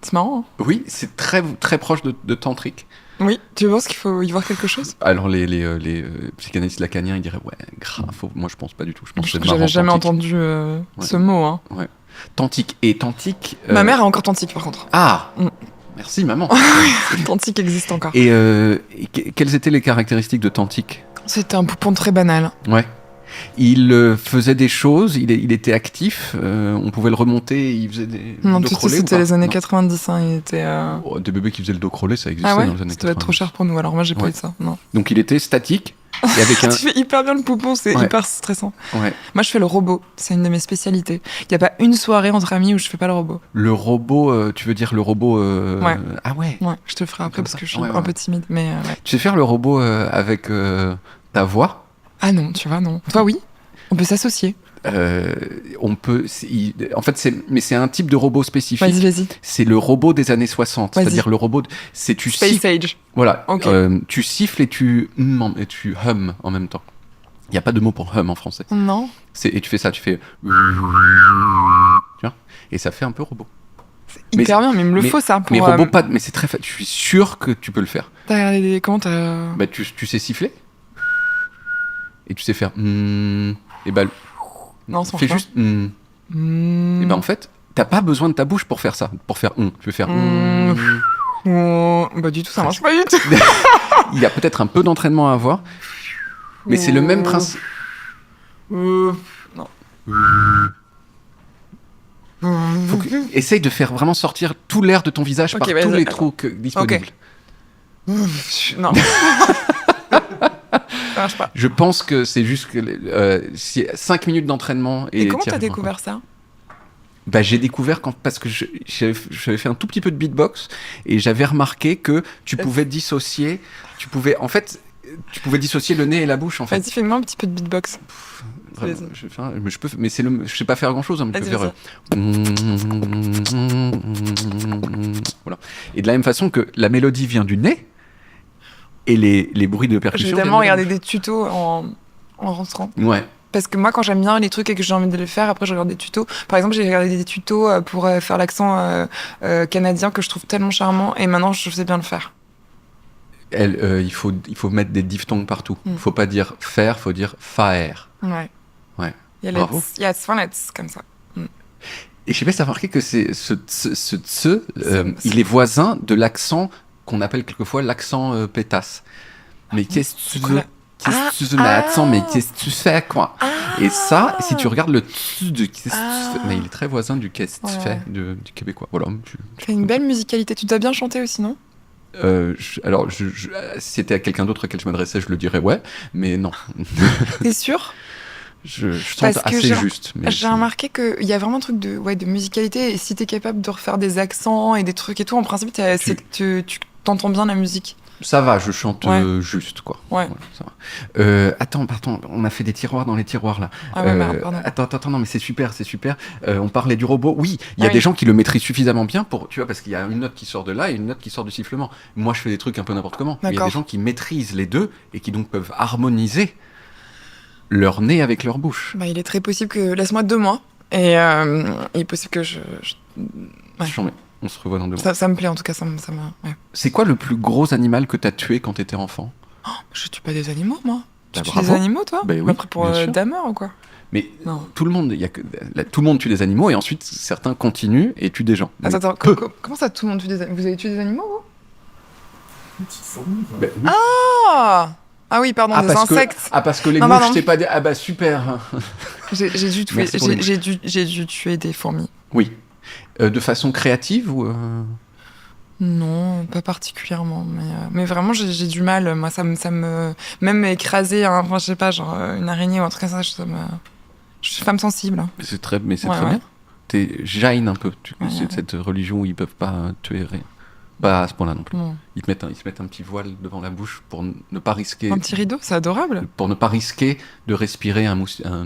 C'est marrant. Hein. Oui, c'est très très proche de tantrique. Oui, tu penses qu'il faut y voir quelque chose? Alors les psychanalystes lacaniens, ils diraient ouais, grave. Moi je pense pas du tout. Je pense que c'est J'avais jamais entendu ce mot. Hein. Ouais. Tantique. Et tantique. Ma mère a encore tantique par contre. Ah. Merci maman. Tantique existe encore. Et quelles étaient les caractéristiques de tantique? C'était un poupon très banal. Ouais. Il faisait des choses, il était actif, on pouvait le remonter, il faisait des Non, dos tout crawlés. c'était les années 90, hein, il était... Des bébés qui faisaient le dos crawlé, ça existait Ah ouais, dans les années 90. ça doit être trop cher pour nous, alors moi j'ai pas Ouais. eu ça, non. Donc il était statique, et avec un... Tu fais hyper bien le poupon, c'est Ouais. hyper stressant. Ouais. Moi je fais le robot, c'est une de mes spécialités. Il y a pas une soirée entre amis où je fais pas le robot. Le robot, tu veux dire le robot... Ouais. Ah ouais. Ouais, je te le ferai après Comme parce ça. que je suis Ouais, un ouais. peu timide, mais ouais. Tu sais faire le robot avec ta voix? Ah non, tu vois, non. Toi oui, on peut s'associer. On peut... En fait, c'est un type de robot spécifique. Vas-y. C'est le robot des années 60. Vas-y. C'est-à-dire le robot... C'est tu Space siffles... Age. Voilà. Ok. Tu siffles et tu hum en même temps. Il n'y a pas de mot pour hum en français. Non. Et tu fais ça, tu fais... Tu vois. Et ça fait un peu robot. Mais Hyper bien, mais il me le faut ça. Pour, Mais robot pas... Mais c'est très... Je suis sûr que tu peux le faire. T'as regardé des... Comment t'as... Bah, tu sais siffler. Et tu sais faire... Et bah... Non, sans Fais franc. juste... Et bah en fait, t'as pas besoin de ta bouche pour faire ça. Pour faire... Tu peux faire... Bah du tout, ça marche pas du tout. Il y a peut-être un peu d'entraînement à avoir. Mais c'est le même principe. Non. Essaye de faire vraiment sortir tout l'air de ton visage Ok, par vas-y, tous les attends. trous disponibles. Non. Ça marche pas. Je pense que c'est juste que 5 minutes d'entraînement. Et comment t'y t'as arriveras. découvert ça? Bah, j'ai découvert parce que j'avais fait un tout petit peu de beatbox et j'avais remarqué que tu pouvais dissocier. Tu pouvais dissocier le nez et la bouche en fait. Vas-y, fais-moi un petit peu de beatbox. Vraiment, vas-y. mais je sais pas faire grand chose. Vas-y, Faire, voilà. Et de la même façon que la mélodie vient du nez et les bruits de Je percussion. vais viennent tellement de la regarder des tutos en rentrant. bouche. Ouais. Parce que moi, quand j'aime bien les trucs et que j'ai envie de le faire, après, je regarde des tutos. Par exemple, j'ai regardé des tutos pour faire l'accent canadien que je trouve tellement charmant. Et maintenant, je sais bien le faire. Il faut mettre des diphtongues partout. Faut pas dire faire, faut dire faire. Ouais. Ouais. Il y a Bravo. il y a phonics comme ça. Et je sais pas si t'as remarqué que c'est il est voisin de l'accent qu'on appelle quelquefois l'accent pétasse. Mais qu'est-ce que tu veux? Qu'est-ce que tu veux? Mais attends, mais qu'est-ce que tu fais, quoi? Et ça, si tu regardes le tu de qu'est-ce que tu fais, mais il est très voisin du qu'est-ce que tu fais du québécois. Voilà. T'as une belle musicalité. Tu dois bien chanter aussi, non? Si c'était à quelqu'un d'autre auquel je m'adressais, je le dirais ouais, mais non. T'es sûr? Je chante Parce que assez juste. Mais j'ai remarqué qu'il y a vraiment un truc de musicalité. Et si t'es capable de refaire des accents et des trucs et tout, en principe, c'est que tu t'entends bien la musique. Ça va, je chante juste, quoi. Ouais. Voilà, ça va. Attends, on a fait des tiroirs dans les tiroirs, là. Ah ouais, merde, pardon. Attends, non, mais c'est super. On parlait du robot. Oui, il y a Oui. des gens qui le maîtrisent suffisamment bien pour, tu vois, parce qu'il y a une note qui sort de là et une note qui sort du sifflement. Moi, je fais des trucs un peu n'importe comment. Mais il y a D'accord. des gens qui maîtrisent les deux et qui donc peuvent harmoniser leur nez avec leur bouche. Bah, il est très possible que... Laisse-moi 2 mois. Et il est possible que Ouais. J'en mets. On se revoit dans 2 mois. ça me plaît, en tout cas. Ça m'a... Ouais. C'est quoi le plus gros animal que t'as tué quand t'étais enfant? Je tue pas des animaux, moi. Tu Bah, tues bravo. des animaux, toi? Bah oui, Après, pour bien sûr. Dahmer ou quoi? Mais Non. tout le monde tue des animaux et ensuite certains continuent et tuent des gens. Attends, Peu. comment ça, tout le monde tue des animaux? Vous avez tué des animaux, vous? Ben oui. Ah oui, pardon, des insectes. Parce que les Non, mouches, pardon. c'est pas des... Ah bah super. J'ai dû tuer... Merci pour les mouches. J'ai dû tuer des fourmis. Oui. De façon créative ou... Non, pas particulièrement, mais vraiment j'ai du mal. Moi, ça me même écraser, enfin je sais pas, genre une araignée ou un truc comme ça, je suis femme sensible. Hein. C'est très bien. Ouais. T'es jain un peu. Ouais, c'est ouais. cette religion où ils peuvent pas tuer rien. Pas à ce point-là non plus. Non. Ils se mettent un petit voile devant la bouche pour ne pas risquer... Un petit rideau, c'est adorable. Pour ne pas risquer de respirer une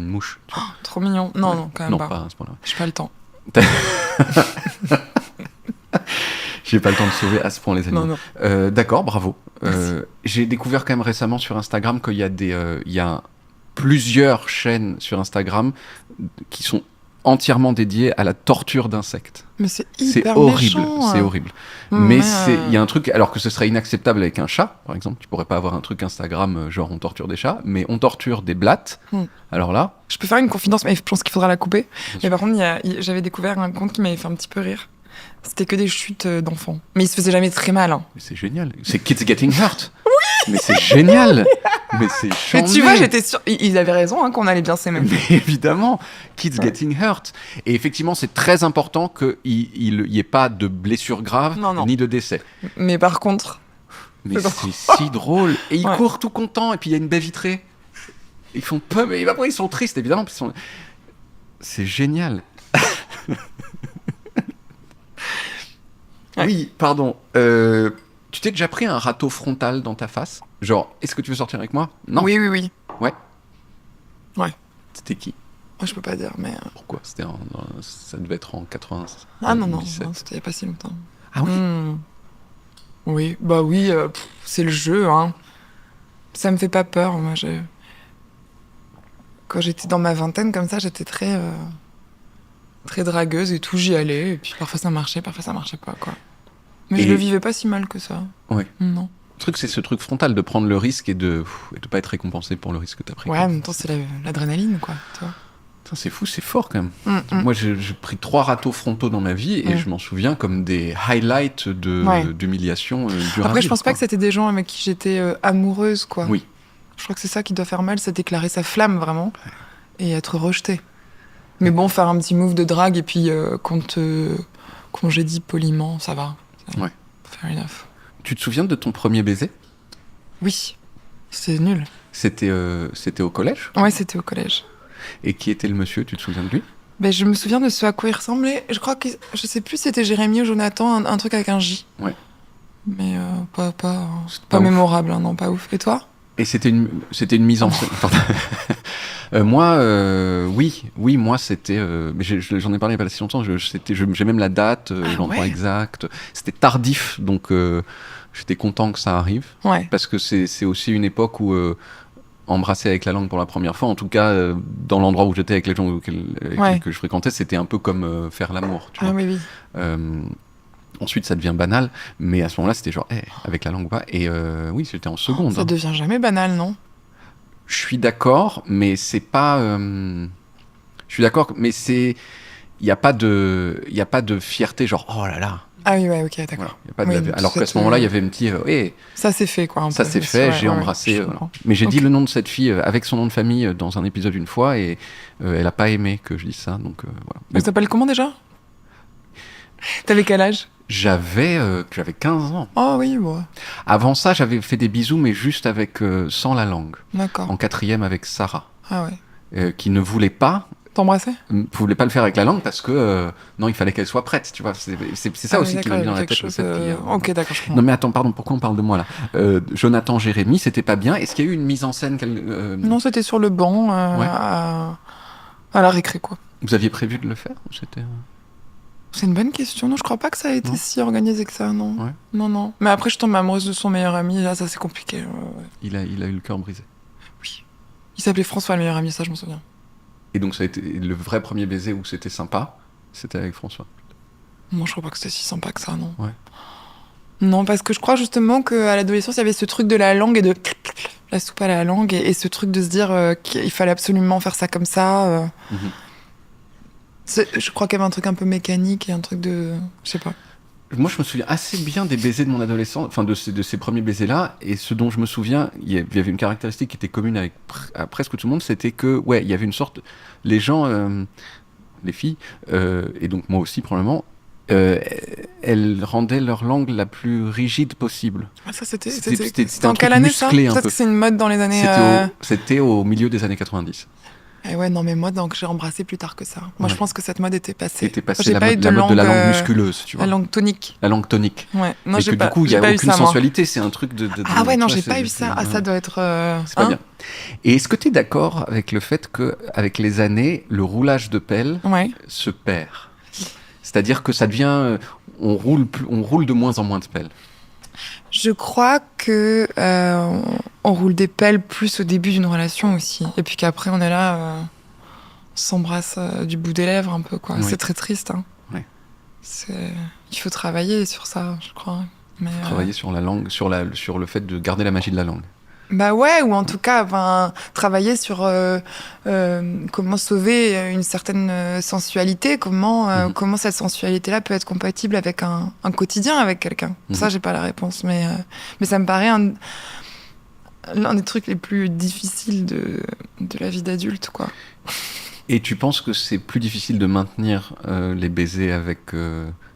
mouche. Tu vois. Trop mignon. Non, Ouais. non, quand même Non, pas. pas à ce point-là. J'ai pas le temps. J'ai pas le temps de sauver à ce point les animaux. Non. D'accord, bravo. Merci. J'ai découvert quand même récemment sur Instagram qu'il y a plusieurs chaînes sur Instagram qui sont entièrement dédié à la torture d'insectes. Mais c'est C'est hyper horrible, méchant. c'est horrible. Mm, Mais ouais. il y a un truc, alors que ce serait inacceptable avec un chat, par exemple, tu pourrais pas avoir un truc Instagram genre on torture des chats, mais on torture des blattes. Mm. Alors là, Je peux faire une confidence, mais je pense qu'il faudra la couper. Bien Mais par contre, j'avais découvert un compte qui m'avait fait un petit peu rire. C'était que des chutes d'enfants. Mais il se faisait jamais très mal. Hein. mais c'est génial. C'est Kids Getting Hurt. Mais c'est génial. Mais c'est Mais chambé. tu vois, j'étais sûre. Ils avaient raison hein, qu'on allait bien s'aimer. Mais évidemment, Kids Getting Hurt. Et effectivement, c'est très important qu'il n'y ait pas de blessures graves Non. ni de décès. Mais par contre, Mais C'est c'est si drôle. Et ils Ouais. courent tout contents. Et puis il y a une baie vitrée. Ils font peur, mais après ils sont tristes évidemment. Puis c'est génial. Ouais. Oui, pardon. Tu t'es déjà pris un râteau frontal dans ta face? Genre, est-ce que tu veux sortir avec moi? Non. oui. C'était qui? Moi, je peux pas dire, mais. Pourquoi? Ça devait être en 80. Ah non, 17. c'était il y a pas si longtemps. Ah oui. Oui, bah oui, c'est le jeu, hein. Ça me fait pas peur, moi. Quand j'étais dans ma vingtaine, comme ça, j'étais très dragueuse et tout, j'y allais. Et puis parfois ça marchait pas, quoi. Mais Et- je le vivais pas si mal que ça. Ouais. Non. Le truc, c'est ce truc frontal de prendre le risque et de pas être récompensé pour le risque que t'as pris. Ouais, en même temps, c'est l'adrénaline, quoi. Tu vois. Putain, c'est fou, c'est fort quand même. Mm. Moi, j'ai pris 3 râteaux frontaux dans ma vie et Mm. je m'en souviens comme des highlights Ouais. d'humiliation. Après, je pense pas que c'était des gens avec qui j'étais amoureuse, quoi. Oui. Je crois que c'est ça qui doit faire mal, c'est déclarer sa flamme, vraiment, et être rejeté. Mais bon, faire un petit move de drague et puis qu'on te congédie poliment, ça va. Ouais. Fair enough. Tu te souviens de ton premier baiser? Oui, c'est nul. C'était au collège? Ouais, c'était au collège. Et qui était le monsieur? Tu te souviens de lui? Ben, je me souviens de ce à quoi il ressemblait. Je crois que, je sais plus si c'était Jérémy ou Jonathan, un truc avec un J. Ouais. Mais pas pas ouf. mémorable, hein, non, pas ouf. Et toi? Et c'était une mise en scène. Pardon. Moi, oui, moi c'était. Mais j'en ai parlé il n'y a pas si longtemps. J'ai même la date, l'endroit ouais. exact. C'était tardif, donc j'étais content que ça arrive. Ouais. Parce que c'est aussi une époque où embrasser avec la langue pour la première fois, en tout cas dans l'endroit où j'étais avec les gens Ouais. que je fréquentais, c'était un peu comme faire l'amour. Tu Ah vois. oui. Ensuite, ça devient banal, mais à ce moment-là, c'était genre avec la langue ou pas. Et oui, j'étais en seconde. Ça hein. devient jamais banal, non? Je suis d'accord, mais c'est pas. Je suis d'accord, mais c'est. Il n'y a pas de fierté, genre oh là là. Ah oui, ouais, ok, d'accord. Voilà, y a pas de Oui, alors qu'à cette, ce moment-là, il y avait un petit. Ça s'est fait, quoi. Un Ça peu. s'est fait, Ouais, j'ai ouais, embrassé. je voilà. comprends. Mais j'ai dit Ok. le nom de cette fille avec son nom de famille dans un épisode une fois et elle a pas aimé que je dise ça, donc voilà. Mais Elle s'appelle comment déjà? T'avais quel âge? j'avais 15 ans. Oh oui, ouais. Avant ça, j'avais fait des bisous, mais juste avec sans la langue. D'accord. En 4e avec Sarah, Ah ouais. qui ne voulait pas T'embrassais? le faire avec la langue parce que non, il fallait qu'elle soit prête, tu vois. C'est ça Ah oui, aussi qui m'a mis dans la d'accord, tête de quelque cette chose, fille. Ok, d'accord, je comprends. Non mais attends, pardon, pourquoi on parle de moi là? Jonathan, Jérémy, c'était pas bien. Est-ce qu'il y a eu une mise en scène Non, c'était sur le banc, Ouais. à la récré, quoi. Vous aviez prévu de le faire ou c'était C'est une bonne question. Non, je crois pas que ça a été Non. si organisé que ça, non. Ouais. Non. Mais après, je tombe amoureuse de son meilleur ami, là, ça c'est compliqué. Ouais. il a eu le cœur brisé. Il s'appelait François, le meilleur ami, ça je me souviens. Et donc ça a été le vrai premier baiser où c'était sympa, c'était avec François. Moi, je crois pas que c'était si sympa que ça, non. Ouais. Non, parce que je crois justement qu'à l'adolescence, il y avait ce truc de la langue et de la soupe à la langue et ce truc de se dire qu'il fallait absolument faire ça comme ça. Mhm. Je crois qu'il y avait un truc un peu mécanique et un truc de... Je sais pas. Moi, je me souviens assez bien des baisers de mon adolescence, enfin de ces premiers baisers-là, et ce dont je me souviens, il y avait une caractéristique qui était commune avec à presque tout le monde, c'était que, ouais, il y avait une sorte... Les gens, les filles, et donc moi aussi probablement, elles rendaient leur langue la plus rigide possible. Ah, ça, c'était C'était un en quelle truc année, ça? musclé un Peut-être peu. que c'est une mode dans les années... C'était au milieu des années 90. Eh ouais, non, mais moi, donc, j'ai embrassé plus tard que ça. Moi, Ouais. je pense que cette mode était passée. C'était passé J'ai la pas mode, eu de la mode de la langue langue, musculeuse, tu vois. La langue tonique. La langue tonique. Ouais. Non, et j'ai que pas, du coup, il n'y j'ai a pas eu aucune ça, moi. sensualité, c'est un truc de Ah ouais, non, tu j'ai vois, pas eu ça. Ah, ça doit être... C'est pas bien. Et est-ce que tu es d'accord avec le fait qu'avec les années, le roulage de pelle Ouais. se perd? C'est-à-dire que ça devient... on roule de moins en moins de pelles. Je crois que on roule des pelles plus au début d'une relation aussi. Et puis qu'après, on est là... s'embrasse du bout des lèvres un peu, quoi. Oui. C'est très triste. Hein. Oui. Il faut travailler sur ça, je crois. Mais, Travailler sur la langue, sur le fait de garder la magie de la langue. Bah ouais, ou en tout cas, travailler sur comment sauver une certaine sensualité, comment cette sensualité-là peut être compatible avec un quotidien avec quelqu'un. Ça, j'ai pas la réponse, mais ça me paraît l'un des trucs les plus difficiles de la vie d'adulte, quoi. Et tu penses que c'est plus difficile de maintenir les baisers avec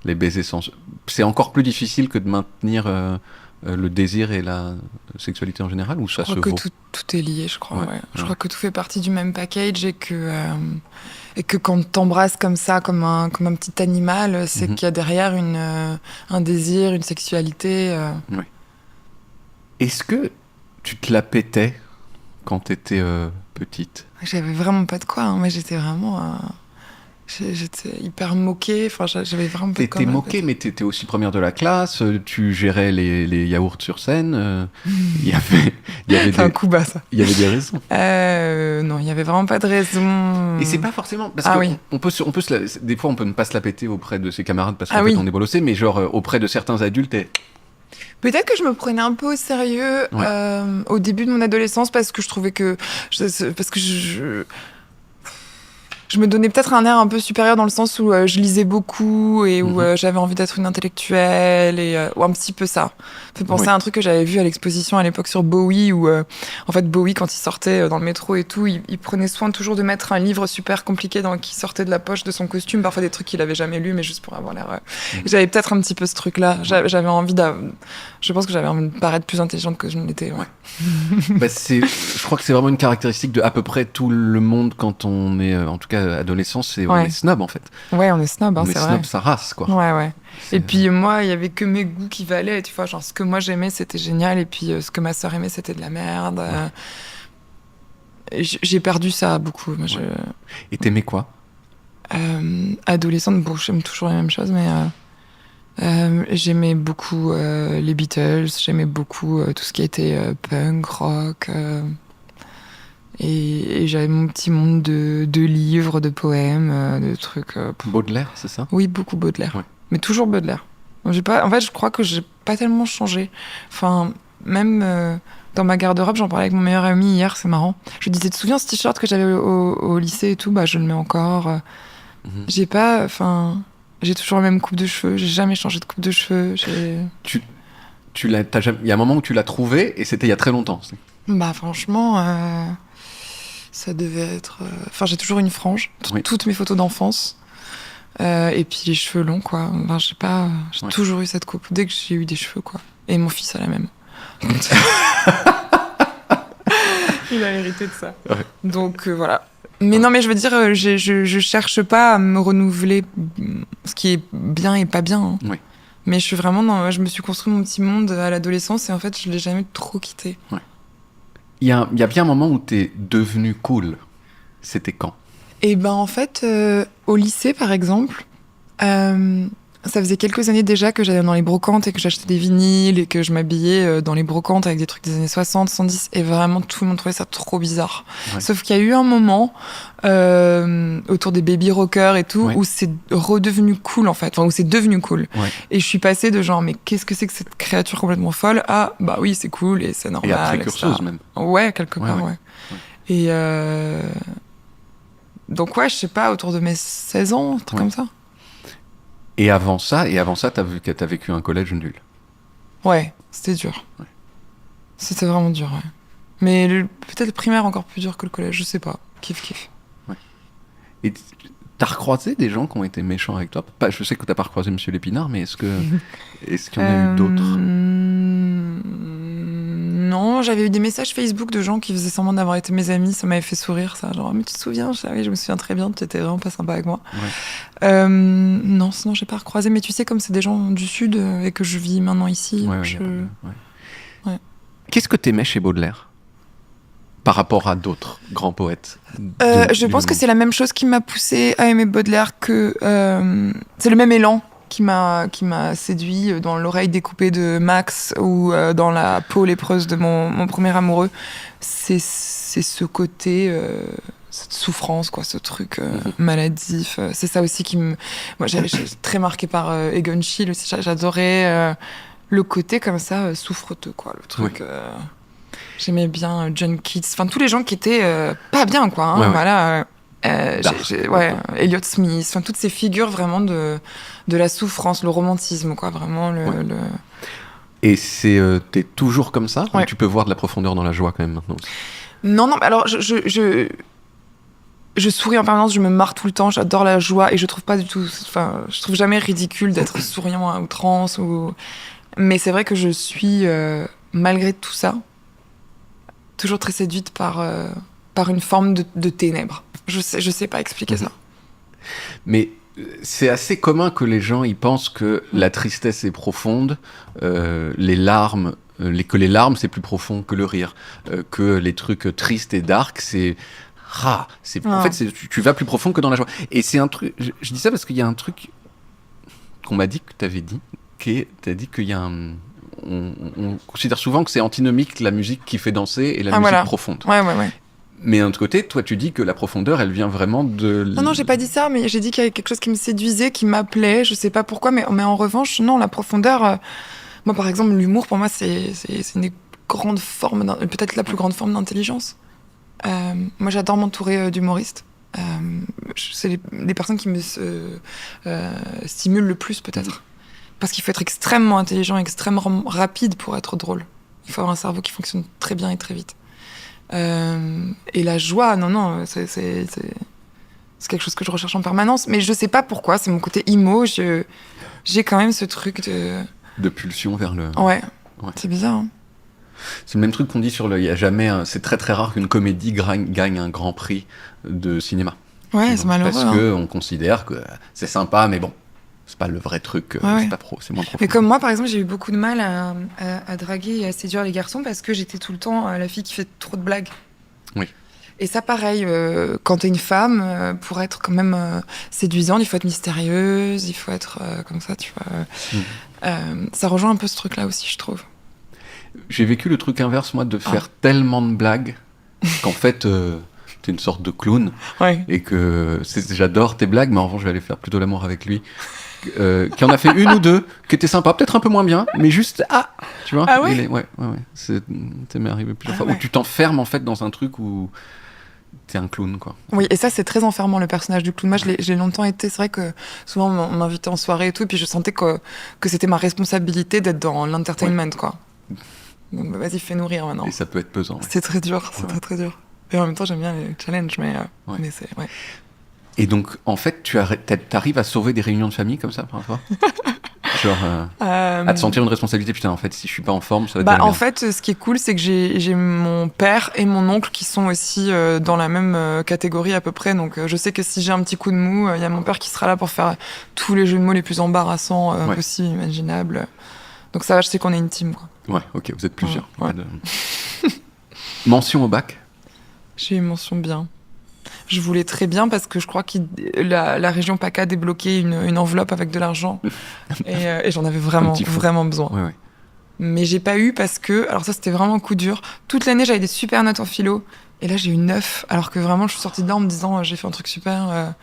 les baisers sans... C'est encore plus difficile que de maintenir le désir et la sexualité en général, ou ça se vaut? Je crois que tout est lié, je crois. Ouais. Je crois que tout fait partie du même package et que quand t'embrasses comme ça, comme un petit animal, c'est qu'il y a derrière un désir, une sexualité. Oui. Est-ce que tu te la pétais quand t'étais petite? J'avais vraiment pas de quoi, hein. Moi j'étais vraiment... J'étais hyper moquée, enfin j'avais vraiment pas de quoi. T'étais moquée, mais t'étais aussi première de la classe, tu gérais les yaourts sur scène, il y avait c'est un coup bas, ça. Il y avait des raisons. Non, il y avait vraiment pas de raison. Et c'est pas forcément... Parce que oui. des fois on peut ne pas se la péter auprès de ses camarades parce qu'en fait on est bolossé, mais genre auprès de certains adultes... Peut-être que je me prenais un peu au sérieux au début de mon adolescence parce que je trouvais que... Je me donnais peut-être un air un peu supérieur dans le sens où je lisais beaucoup et où j'avais envie d'être une intellectuelle ou un petit peu ça. Ça fait penser à un truc que j'avais vu à l'exposition à l'époque sur Bowie où en fait Bowie quand il sortait dans le métro et tout, il prenait soin toujours de mettre un livre super compliqué qui sortait de la poche de son costume, parfois des trucs qu'il avait jamais lus mais juste pour avoir l'air... J'avais peut-être un petit peu ce truc-là. J'avais envie je pense que j'avais envie de paraître plus intelligente que je ne l'étais. Ouais. Je crois que c'est vraiment une caractéristique de à peu près tout le monde quand on est en tout cas adolescent, on est snob en fait. Ouais, on est snob, c'est vrai. On est snob sa race, quoi. Ouais. Et puis moi, il y avait que mes goûts qui valaient, tu vois, genre ce que moi j'aimais c'était génial et puis ce que ma sœur aimait c'était de la merde. J'ai perdu ça beaucoup. Moi, Et t'aimais quoi? Adolescente, bon, j'aime toujours les mêmes choses, mais j'aimais beaucoup les Beatles, j'aimais beaucoup tout ce qui était punk, rock. Et j'avais mon petit monde de livres, de poèmes, de trucs. Baudelaire, c'est ça? Oui, beaucoup Baudelaire. Ouais. Mais toujours Baudelaire. En fait, je crois que j'ai pas tellement changé. Enfin, même dans ma garde-robe, j'en parlais avec mon meilleur ami hier, c'est marrant. Je lui disais, tu te souviens ce t-shirt que j'avais au lycée et tout? Bah, je le mets encore. J'ai pas... Enfin, j'ai toujours la même coupe de cheveux. J'ai jamais changé de coupe de cheveux. Il y a un moment où tu l'as trouvé et c'était il y a très longtemps. Bah, franchement... Ça devait être... Enfin, j'ai toujours une frange. Toutes mes photos d'enfance. Et puis les cheveux longs, quoi. Enfin, je sais pas... J'ai toujours eu cette coupe. Dès que j'ai eu des cheveux, quoi. Et mon fils a la même. Il a hérité de ça. Ouais. Donc, voilà. Mais non, mais je veux dire, je cherche pas à me renouveler ce qui est bien et pas bien. Hein. Oui. Mais je suis vraiment je me suis construit mon petit monde à l'adolescence et en fait, je l'ai jamais trop quitté. Ouais. Il y a bien un moment où t'es devenu cool. C'était quand? Et ben en fait, au lycée par exemple, ça faisait quelques années déjà que j'allais dans les brocantes et que j'achetais des vinyles et que je m'habillais dans les brocantes avec des trucs des années 60, 70 et vraiment tout le monde trouvait ça trop bizarre. Ouais. Sauf qu'il y a eu un moment autour des baby rockers et tout où c'est redevenu cool en fait, enfin où c'est devenu cool. Ouais. Et je suis passée de genre mais qu'est-ce que c'est que cette créature complètement folle à bah oui c'est cool et c'est normal. Et à précurseuse même. Ouais, quelque part, ouais. Et donc ouais, je sais pas, autour de mes 16 ans, un truc comme ça. Et avant ça, t'as vécu un collège nul. Ouais, c'était dur. Ouais. C'était vraiment dur, ouais. Mais peut-être le primaire encore plus dur que le collège, je sais pas. Kiff. Ouais. Et t'as recroisé des gens qui ont été méchants avec toi? Je sais que t'as pas recroisé Monsieur Lépinard, mais est-ce qu'il y en a eu d'autres? Non, j'avais eu des messages Facebook de gens qui faisaient semblant d'avoir été mes amis, ça m'avait fait sourire, ça. Genre, mais tu te souviens? Oui, je me souviens très bien, tu étais vraiment pas sympa avec moi. Ouais. Non, sinon j'ai pas recroisé, mais tu sais, comme c'est des gens du Sud et que je vis maintenant ici, Ouais. Qu'est-ce que t'aimais chez Baudelaire par rapport à d'autres grands poètes? Je pense que c'est la même chose qui m'a poussée à aimer Baudelaire que... c'est le même élan qui m'a séduit dans l'oreille découpée de Max ou dans la peau lépreuse de mon premier amoureux. C'est ce côté cette souffrance, quoi, ce truc maladif. C'est ça aussi qui me... Moi, j'ai très marqué par Egon Schiele aussi. J'adorais le côté comme ça, souffreteux, quoi, le truc... J'aimais bien John Keats, enfin tous les gens qui étaient pas bien, quoi. Hein, voilà. Elliott Smith, enfin toutes ces figures vraiment de la souffrance, le romantisme, quoi, vraiment le... Et t'es toujours comme ça ou tu peux voir de la profondeur dans la joie quand même maintenant aussi? Non, alors je souris en permanence, je me marre tout le temps, j'adore la joie et je trouve pas du tout, enfin je trouve jamais ridicule d'être souriant à outrance mais c'est vrai que je suis malgré tout ça toujours très séduite par une forme de ténèbres. Je sais pas expliquer ça. Mais c'est assez commun que les gens ils pensent que la tristesse est profonde, les larmes, que les larmes c'est plus profond que le rire, que les trucs tristes et dark c'est en fait tu vas plus profond que dans la joie. Et c'est un truc, je dis ça parce qu'il y a un truc qu'on m'a dit que t'avais dit, t'as dit qu'il y a on considère souvent que c'est antinomique la musique qui fait danser et la musique profonde. Ouais. Mais d'un autre côté, toi, tu dis que la profondeur, elle vient vraiment de... Non, j'ai pas dit ça, mais j'ai dit qu'il y avait quelque chose qui me séduisait, qui m'appelait, je sais pas pourquoi, mais en revanche, non, la profondeur... moi, par exemple, l'humour, pour moi, c'est une des grandes formes, peut-être la plus grande forme d'intelligence. Moi, j'adore m'entourer d'humoristes. C'est les personnes qui me stimulent le plus, peut-être. Parce qu'il faut être extrêmement intelligent, extrêmement rapide pour être drôle. Il faut avoir un cerveau qui fonctionne très bien et très vite. Et la joie, non, c'est quelque chose que je recherche en permanence. Mais je sais pas pourquoi, c'est mon côté emo. J'ai quand même ce truc de pulsion vers le... Ouais. C'est bizarre. Hein. C'est le même truc qu'on dit sur le... Il y a jamais... C'est très très rare qu'une comédie gagne un grand prix de cinéma. Ouais, c'est malheureux. Parce qu'on considère que c'est sympa, mais bon. C'est pas le vrai truc, c'est pas pro, c'est moins profond. Mais comme moi, par exemple, j'ai eu beaucoup de mal à draguer et à séduire les garçons parce que j'étais tout le temps la fille qui fait trop de blagues. Oui. Et ça, pareil, quand t'es une femme, pour être quand même séduisante, il faut être mystérieuse, il faut être comme ça, tu vois. Ça rejoint un peu ce truc-là aussi, je trouve. J'ai vécu le truc inverse, moi, de faire tellement de blagues qu'en fait... t'es une sorte de clown et que j'adore tes blagues, mais en revanche je vais aller faire plutôt l'amour avec lui, qui en a fait une ou deux qui étaient sympas, peut-être un peu moins bien, mais juste tu vois. Ouais. C'est m'est arrivé plusieurs fois où tu t'enfermes en fait dans un truc où t'es un clown, quoi. Oui, et ça c'est très enfermant, le personnage du clown. Moi j'ai longtemps été, c'est vrai que souvent on m'invitait en soirée et tout, et puis je sentais que c'était ma responsabilité d'être dans l'entertainment, quoi. Donc vas-y, fais-nous rire maintenant. Et ça peut être pesant. C'est très dur, c'est très très dur. Et en même temps, j'aime bien les challenges, mais c'est... Ouais. Et donc, en fait, t'arrives à sauver des réunions de famille comme ça, parfois? Genre, à te sentir une responsabilité, putain, en fait, si je suis pas en forme, ça va être en fait, ce qui est cool, c'est que j'ai mon père et mon oncle qui sont aussi dans la même catégorie à peu près. Donc, je sais que si j'ai un petit coup de mou, il y a mon père qui sera là pour faire tous les jeux de mots les plus embarrassants possibles, imaginables. Donc ça va, je sais qu'on est une team, quoi. Ouais, ok, vous êtes plusieurs. Ouais. Mention au bac? J'ai eu mention bien. Je voulais très bien parce que je crois que la région PACA débloquait une enveloppe avec de l'argent et j'en avais vraiment besoin. Ouais. Mais j'ai pas eu parce que, alors ça c'était vraiment un coup dur, toute l'année j'avais des super notes en philo et là j'ai eu 9 alors que vraiment je suis sortie de là en me disant j'ai fait un truc super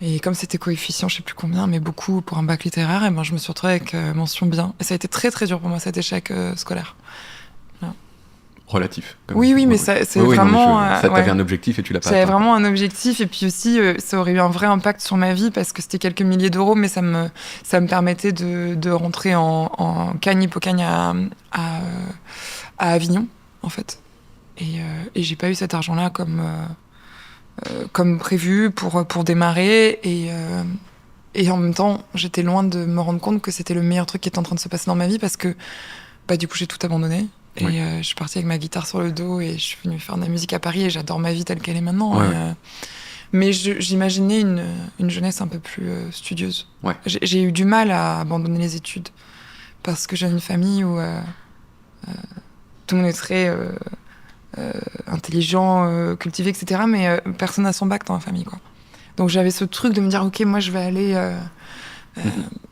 et comme c'était coefficient je sais plus combien mais beaucoup pour un bac littéraire, et ben je me suis retrouvée avec mention bien et ça a été très très dur pour moi cet échec scolaire. Relatif. Oui, mais c'est vraiment... t'avais un objectif et tu l'as pas atteint. J'avais vraiment un objectif, et puis aussi, ça aurait eu un vrai impact sur ma vie, parce que c'était quelques milliers d'euros, mais ça me permettait de rentrer en Cagne-Hippocagne à Avignon, en fait. Et j'ai pas eu cet argent-là comme prévu pour démarrer, et en même temps, j'étais loin de me rendre compte que c'était le meilleur truc qui était en train de se passer dans ma vie, parce que du coup, j'ai tout abandonné. Et je suis partie avec ma guitare sur le dos et je suis venue faire de la musique à Paris et j'adore ma vie telle qu'elle est maintenant. Mais j'imaginais une jeunesse un peu plus studieuse. Ouais. J'ai eu du mal à abandonner les études parce que j'ai une famille où tout le monde est très intelligent, cultivé, etc. Mais personne n'a son bac dans la famille, quoi. Donc j'avais ce truc de me dire, ok, moi je vais aller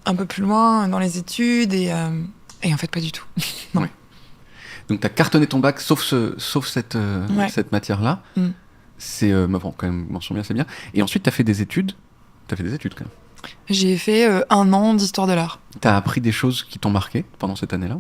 un peu plus loin dans les études et en fait pas du tout. Non. Donc, tu as cartonné ton bac, sauf cette matière-là. C'est bon, quand même, mention bien, c'est bien. Et ensuite, t'as fait des études. T'as fait des études quand même. J'ai fait 1 an d'histoire de l'art. T'as appris des choses qui t'ont marqué pendant cette année-là?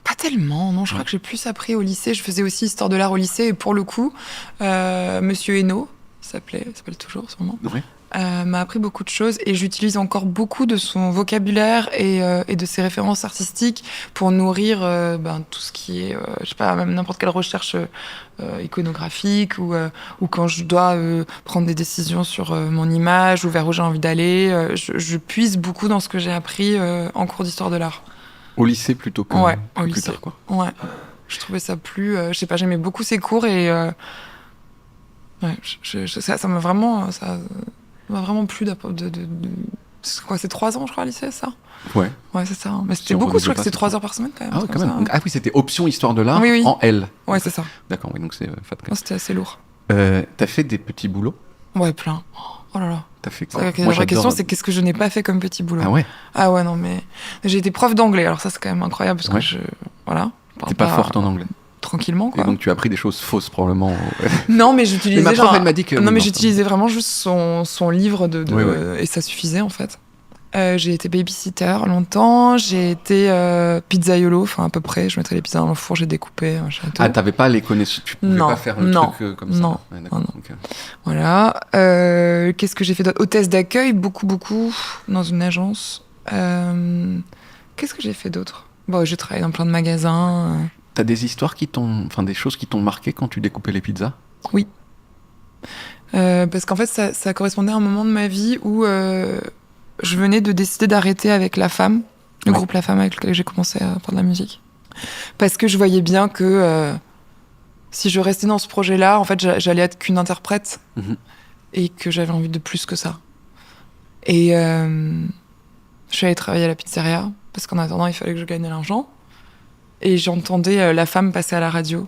Pas tellement, non. Je crois que j'ai plus appris au lycée. Je faisais aussi histoire de l'art au lycée. Et pour le coup, Monsieur Hainaut, il s'appelle toujours sûrement, Oui. m'a appris beaucoup de choses. Et j'utilise encore beaucoup de son vocabulaire et de ses références artistiques pour nourrir tout ce qui est, je sais pas, même n'importe quelle recherche iconographique ou quand je dois prendre des décisions sur mon image ou vers où j'ai envie d'aller. Je puise beaucoup dans ce que j'ai appris en cours d'histoire de l'art. Au lycée plutôt que Ouais, au plus lycée. tard, quoi. Ouais. Je trouvais ça plus... je sais pas, j'aimais beaucoup ses cours et... ouais, ça m'a vraiment... Ça m'a vraiment plu c'est quoi, c'est 3 ans, je crois, à lycée, ça? Ouais. Ouais, c'est ça. Mais c'était Si on beaucoup, je crois que redouble c'était pas, 3 heures par semaine, quand même. Ah, ouais, comme quand même. ça. Donc, ah oui, c'était option histoire de l'art Oui. en L. Ouais, c'est ça. D'accord, oui, donc c'est fat quand Non, c'était assez lourd. même. T'as fait des petits boulots? Ouais, plein. Oh là là. T'as fait C'est quoi? vrai que la vraie question, c'est qu'est-ce que je n'ai pas fait comme petit boulot? Ah ouais? Ah ouais, non, mais... J'ai été prof d'anglais, alors ça, c'est quand même incroyable, parce Ouais. que je... Voilà. T'es pas forte en anglais. Tranquillement, Et quoi. donc tu as appris des choses fausses probablement. Non, mais Mais j'utilisais ma prof, genre... elle m'a dit que. Non, oui, mais non, j'utilisais vraiment juste son livre Oui, oui. et ça suffisait, en fait. J'ai été babysitter longtemps, j'ai été pizzaiolo, enfin à peu près, je mettais les pizzas dans le four, j'ai découpé, machin et tout. Ah, t'avais pas les connaissances, tu pouvais Non, pas faire le non, truc comme ça. non, Ouais, d'accord, non. ok. Voilà. Qu'est-ce que j'ai fait d'autre? Hôtesse d'accueil, beaucoup, dans une agence. Qu'est-ce que j'ai fait d'autre? Bon, j'ai travaillé dans plein de magasins. T'as des histoires enfin des choses qui t'ont marqué quand tu découpais les pizzas? Oui. Parce qu'en fait, ça correspondait à un moment de ma vie où je venais de décider d'arrêter avec La Femme, le groupe La Femme avec lequel j'ai commencé à faire de la musique. Parce que je voyais bien que si je restais dans ce projet-là, en fait, j'allais être qu'une interprète et que j'avais envie de plus que ça. Et je suis allée travailler à la pizzeria parce qu'en attendant, il fallait que je gagne de l'argent. Et j'entendais La Femme passer à la radio.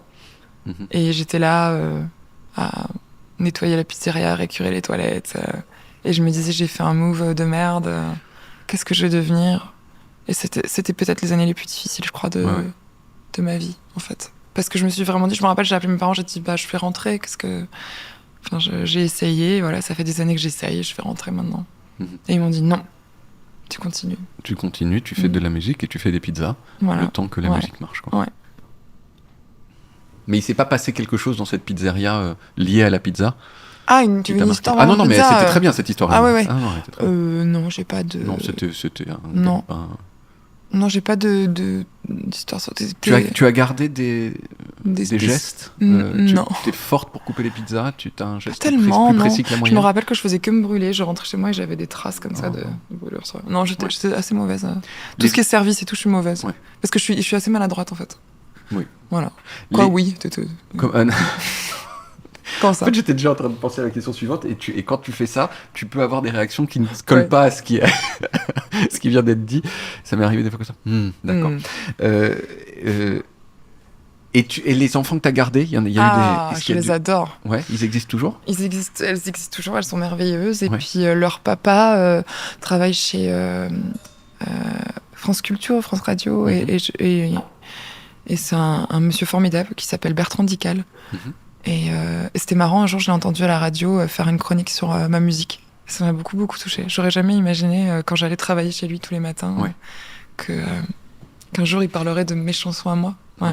Et j'étais là à nettoyer la pizzeria, récurer les toilettes. Et je me disais, j'ai fait un move de merde. Qu'est-ce que je vais devenir? Et c'était peut-être les années les plus difficiles, je crois, de ma vie, en fait. Parce que je me suis vraiment dit, je me rappelle, j'ai appelé mes parents, j'ai dit, je vais rentrer. Enfin, j'ai essayé, voilà, ça fait des années que j'essaye, je vais rentrer maintenant. Et ils m'ont dit, non, tu continues. Tu continues, tu fais de la musique et tu fais des pizzas, Voilà. le temps que la musique marche, quoi. Ouais. Mais il s'est pas passé quelque chose dans cette pizzeria lié à la pizza? Ah, tu veux une histoire vraiment non, mais pizza, c'était très bien cette histoire. Ah ouais. Ah, non, elle était très bien. Non, j'ai pas de... Non, c'était un... Non. Non, j'ai pas d'histoire. Tu as gardé des gestes Non. Tu es forte pour couper les pizzas? Tu as un geste Tellement, plus non. précis que la Je moyenne? me rappelle que je faisais que me brûler. Je rentrais chez moi et j'avais des traces comme ça de brûlure. Non, j'étais assez mauvaise. Tout ce qui est service et tout, je suis mauvaise. Ouais. Parce que je suis assez maladroite, en fait. Oui. Voilà. Quoi, oui. Comment ça? En fait, j'étais déjà en train de penser à la question suivante, et quand tu fais ça, tu peux avoir des réactions qui ne se collent pas à ce qui vient d'être dit. Ça m'est arrivé des fois comme ça. D'accord. Et les enfants que tu as gardés, il y a eu des... Je les adore. Ouais, ils existent toujours? Elles existent toujours, elles sont merveilleuses. Et Ouais. puis leur papa travaille chez France Culture, France Radio, et c'est un monsieur formidable qui s'appelle Bertrand Dical. Et c'était marrant, un jour je l'ai entendu à la radio faire une chronique sur ma musique. Ça m'a beaucoup, beaucoup touchée. J'aurais jamais imaginé, quand j'allais travailler chez lui tous les matins, qu'un jour il parlerait de mes chansons à moi. Ouais.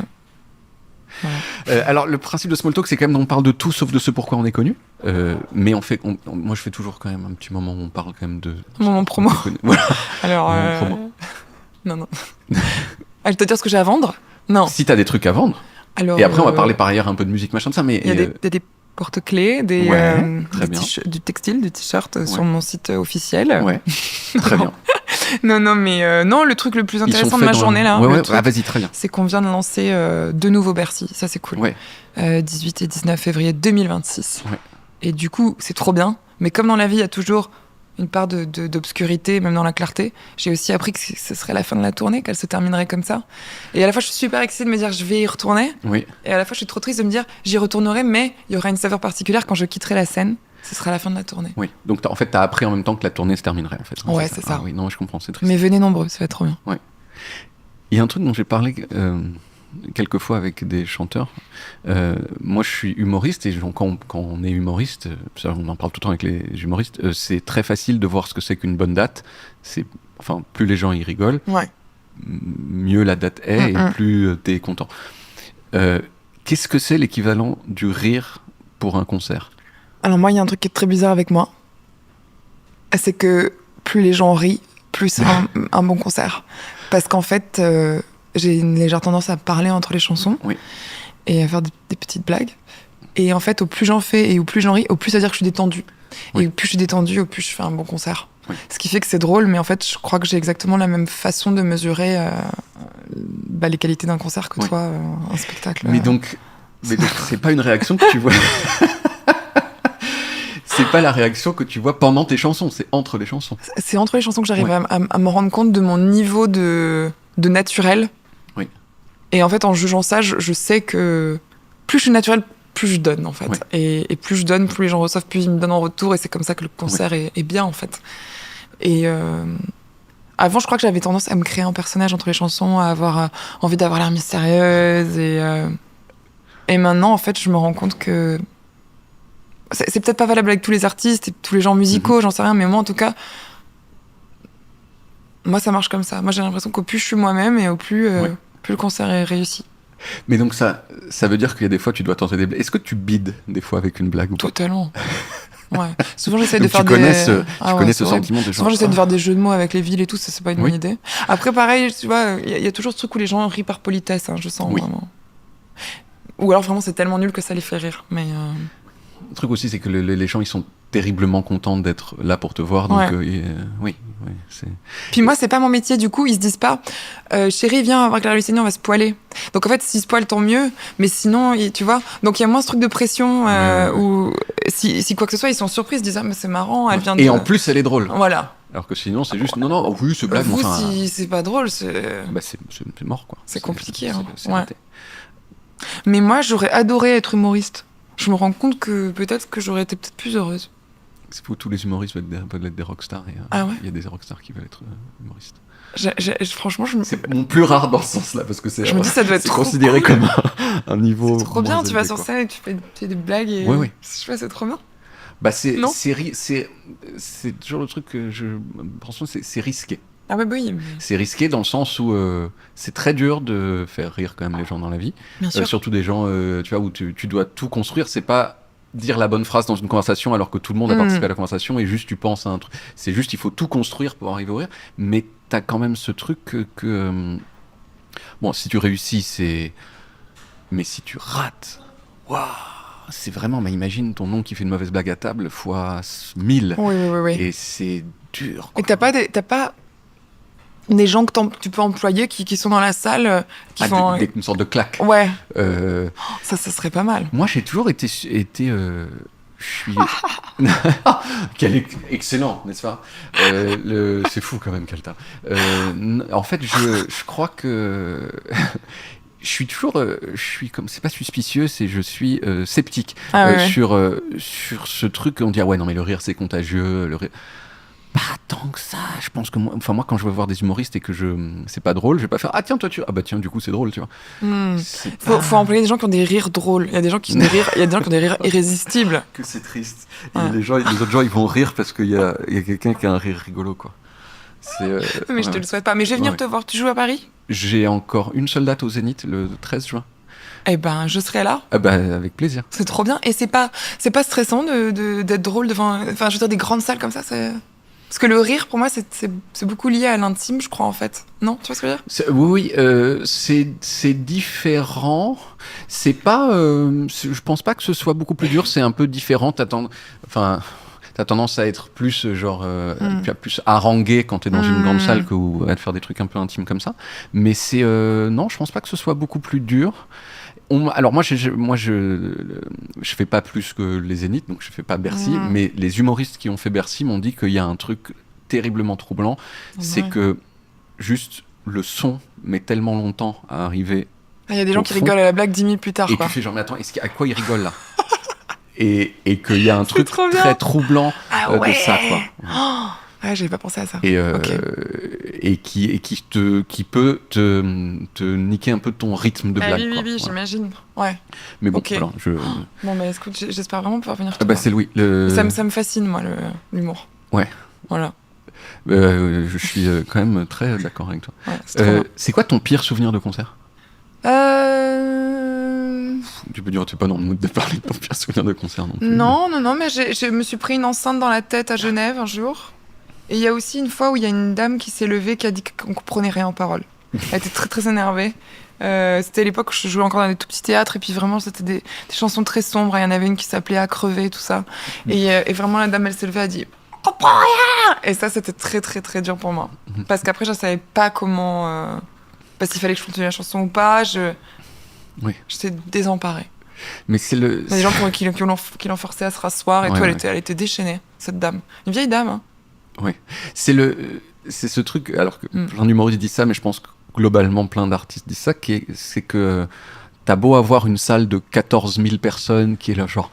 Voilà. Alors, le principe de Smalltalk, c'est quand même on parle de tout sauf de ce pourquoi on est connu. Mais moi, je fais toujours quand même un petit moment où on parle quand même de... Moment promo. Voilà. Alors, Moment promo. Non. Je dois dire ce que j'ai à vendre? Non. Si t'as des trucs à vendre. Alors, Et après, on va parler par ailleurs un peu de musique, machin de ça, mais... Il y a des porte-clés, du textile, du t-shirt sur mon site officiel. Ouais, très bien. Non, mais non, le truc le plus intéressant de ma journée, là, vas-y, très bien. c'est qu'on vient de lancer de nouveaux Bercy. Ça, c'est cool. Ouais. 18 et 19 février 2026. Ouais. Et du coup, c'est trop bien. Mais comme dans la vie, il y a toujours une part d'obscurité, même dans la clarté. J'ai aussi appris que ce serait la fin de la tournée, qu'elle se terminerait comme ça. Et à la fois, je suis super excitée de me dire je vais y retourner. Oui. Et à la fois, je suis trop triste de me dire j'y retournerai, mais il y aura une saveur particulière quand je quitterai la scène. Ce sera la fin de la tournée. Oui. Donc, en fait, t'as appris en même temps que la tournée se terminerait, en fait. Ouais, c'est ça. Ah, oui, non, je comprends, c'est triste. Mais venez nombreux, ça va être trop bien. Ouais. Il y a un truc dont j'ai parlé quelquefois avec des chanteurs. Moi, je suis humoriste et quand on est humoriste, ça, on en parle tout le temps avec les humoristes, c'est très facile de voir ce que c'est qu'une bonne date. Plus les gens y rigolent, mieux la date est et plus t'es content. Qu'est-ce que c'est l'équivalent du rire pour un concert ? Alors moi, il y a un truc qui est très bizarre avec moi. C'est que plus les gens rient, plus c'est un bon concert. Parce qu'en fait, j'ai une légère tendance à parler entre les chansons et à faire des petites blagues. Et en fait, au plus j'en fais et au plus j'en ris, au plus ça veut dire que je suis détendue. Et au plus je suis détendue, au plus je fais un bon concert. Ce qui fait que c'est drôle, mais en fait, je crois que j'ai exactement la même façon de mesurer les qualités d'un concert que toi, un spectacle. Mais donc, c'est pas une réaction que tu vois... C'est pas la réaction que tu vois pendant tes chansons, c'est entre les chansons. C'est entre les chansons que j'arrive à me rendre compte de mon niveau de naturel. Oui. Et en fait, en jugeant ça, je sais que plus je suis naturel, plus je donne, en fait. Oui. Et plus je donne, plus les gens reçoivent, plus ils me donnent en retour. Et c'est comme ça que le concert est bien, en fait. Et avant, je crois que j'avais tendance à me créer un personnage entre les chansons, à avoir envie d'avoir l'air mystérieuse. Et maintenant, en fait, je me rends compte que c'est peut-être pas valable avec tous les artistes et tous les genres musicaux, j'en sais rien, mais moi en tout cas, moi ça marche comme ça. Moi j'ai l'impression qu'au plus je suis moi-même et au plus le concert est réussi. Mais donc ça veut dire qu'il y a des fois tu dois tenter des blagues. Est-ce que tu bides des fois avec une blague ou pas ? Totalement. Ouais. Souvent j'essaie de faire tu connais ce sentiment des gens. Souvent j'essaie de faire des jeux de mots avec les villes et tout, ça c'est pas une bonne idée. Après pareil, tu vois, il y a toujours ce truc où les gens rient par politesse, je sens vraiment. Ou alors vraiment c'est tellement nul que ça les fait rire, mais... Le truc aussi, c'est que les gens, ils sont terriblement contents d'être là pour te voir. Donc, c'est... Puis moi, c'est pas mon métier, du coup, ils se disent pas chérie, viens, avec la Luciani, on va se poiler. Donc en fait, s'ils se poilent, tant mieux. Mais sinon, tu vois, donc il y a moins ce truc de pression où si quoi que ce soit, ils sont surpris, ils se disent ah, mais c'est marrant, elle vient de. Et en plus, elle est drôle. Voilà. Alors que sinon, c'est juste non, oui, ce blague. Vous, si c'est pas drôle, c'est. C'est mort, quoi. C'est compliqué. Mais moi, j'aurais adoré être humoriste. Je me rends compte que peut-être que j'aurais été peut-être plus heureuse. C'est fou, tous les humoristes veulent être des rockstars. Et il y a des rockstars qui veulent être humoristes. Franchement, c'est mon plus rare dans ce sens-là, parce que je me dis ça doit être trop considéré comme un niveau. C'est trop bien, tu vas sur scène et tu fais des blagues et c'est trop bien. Bah c'est toujours le truc que franchement c'est risqué. Ah bah oui. C'est risqué dans le sens où c'est très dur de faire rire quand même les gens dans la vie. Bien sûr. Surtout des gens, tu vois, où tu dois tout construire. C'est pas dire la bonne phrase dans une conversation alors que tout le monde a participé à la conversation et juste tu penses à un truc. C'est juste, il faut tout construire pour arriver au rire. Mais t'as quand même ce truc que bon, si tu réussis, c'est... Mais si tu rates, waouh, c'est vraiment... Mais imagine ton oncle qui fait une mauvaise blague à table fois 1000. Oui. Et c'est dur, quoi. Et t'as pas des gens que tu peux employer qui sont dans la salle, qui font... Une sorte de claque. Ouais. Ça serait pas mal. Moi, j'ai toujours été je suis... Quel excellent, n'est-ce pas c'est fou quand même, Kalta. En fait, je crois que... je suis toujours... comme... C'est pas suspicieux, je suis sceptique sur ce truc. On dit, ah ouais, non, mais le rire, c'est contagieux. Le rire... Pas tant que ça. Je pense que moi, quand je vais voir des humoristes et que c'est pas drôle, je vais pas faire ah tiens toi tu ah bah tiens du coup c'est drôle, tu vois. Faut employer des gens qui ont des rires drôles. Il y a des gens qui ont des rires, il y a des gens qui ont des rires irrésistibles. Que c'est triste. Et les autres gens ils vont rire parce qu'il y a quelqu'un qui a un rire rigolo, quoi. Mais je te le souhaite pas. Mais je vais venir te voir. Tu joues à Paris ? J'ai encore une seule date au Zénith le 13 juin. Eh ben, je serai là. Ah bah, avec plaisir. C'est trop bien. Et c'est pas stressant d'être drôle devant, je veux dire, des grandes salles comme ça, c'est... Parce que le rire, pour moi, c'est beaucoup lié à l'intime, je crois, en fait. Non, tu vois ce que je veux dire ? Oui, c'est différent. C'est pas... je pense pas que ce soit beaucoup plus dur. C'est un peu différent. T'as tendance à être plus, plus harangué quand t'es dans une grande salle à te faire des trucs un peu intimes comme ça. Mais c'est... non, je pense pas que ce soit beaucoup plus dur. Alors moi, je fais pas plus que les Zéniths, donc je fais pas Bercy, mais les humoristes qui ont fait Bercy m'ont dit qu'il y a un truc terriblement troublant, c'est que juste le son met tellement longtemps à arriver. Il y a des gens qui rigolent à la blague 10 minutes plus tard. Et tu fais genre, mais attends, à quoi ils rigolent là? et qu'il y a un truc très troublant de ça, quoi. Ah, j'avais pas pensé à ça. Et qui peut te niquer un peu ton rythme de blague. Oui, j'imagine. Ouais. Mais bon, Ok. voilà. Bon, mais écoute, j'espère vraiment pouvoir venir. C'est Louis. Ça me fascine, moi, l'humour. Ouais. Voilà. Je suis quand même très d'accord avec toi. Ouais, c'est quoi ton pire souvenir de concert ? Tu peux dire, t'es pas dans le mood de parler de ton pire souvenir de concert non plus. Non, mais je me suis pris une enceinte dans la tête à Genève un jour. Et il y a aussi une fois où il y a une dame qui s'est levée qui a dit qu'on comprenait rien aux paroles. Elle était très très énervée. C'était à l'époque où je jouais encore dans des tout petits théâtres et puis vraiment c'était des chansons très sombres. Il y en avait une qui s'appelait À crever, tout ça. Et vraiment la dame elle s'est levée, elle a dit « On comprend rien !» Et ça c'était très très très dur pour moi. Parce qu'après je savais pas comment... Parce qu'il fallait que je continue la chanson ou pas. J'étais désemparée. Mais c'est le... Il y a des gens qui l'ont forcée à se rasseoir et tout. Elle était déchaînée, cette dame. Une vieille dame, hein. Oui. C'est ce truc, alors que plein d'humoristes disent ça, mais je pense que globalement plein d'artistes disent ça, c'est que t'as beau avoir une salle de 14 000 personnes qui est là genre,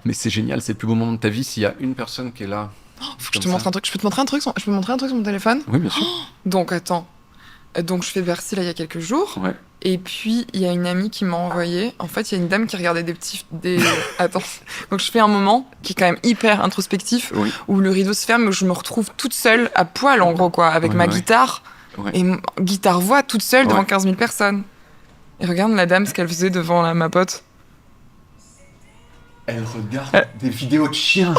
mais c'est génial, c'est le plus beau moment de ta vie s'il y a une personne qui est là. Faut que je te montre un truc. Je peux te montrer un truc je peux montrer un truc sur mon téléphone ? Oui, bien sûr. Donc, attends. Donc, je fais Bercy, là, il y a quelques jours. Ouais. Et puis, il y a une amie qui m'a envoyé... En fait, il y a une dame qui regardait Attends. Donc, je fais un moment qui est quand même hyper introspectif, où le rideau se ferme, où je me retrouve toute seule, à poil, en gros, quoi, avec ma guitare. Ouais. Et guitare-voix, toute seule, devant 15 000 personnes. Et regarde la dame, ce qu'elle faisait devant ma pote. Elle regarde des vidéos de chiens.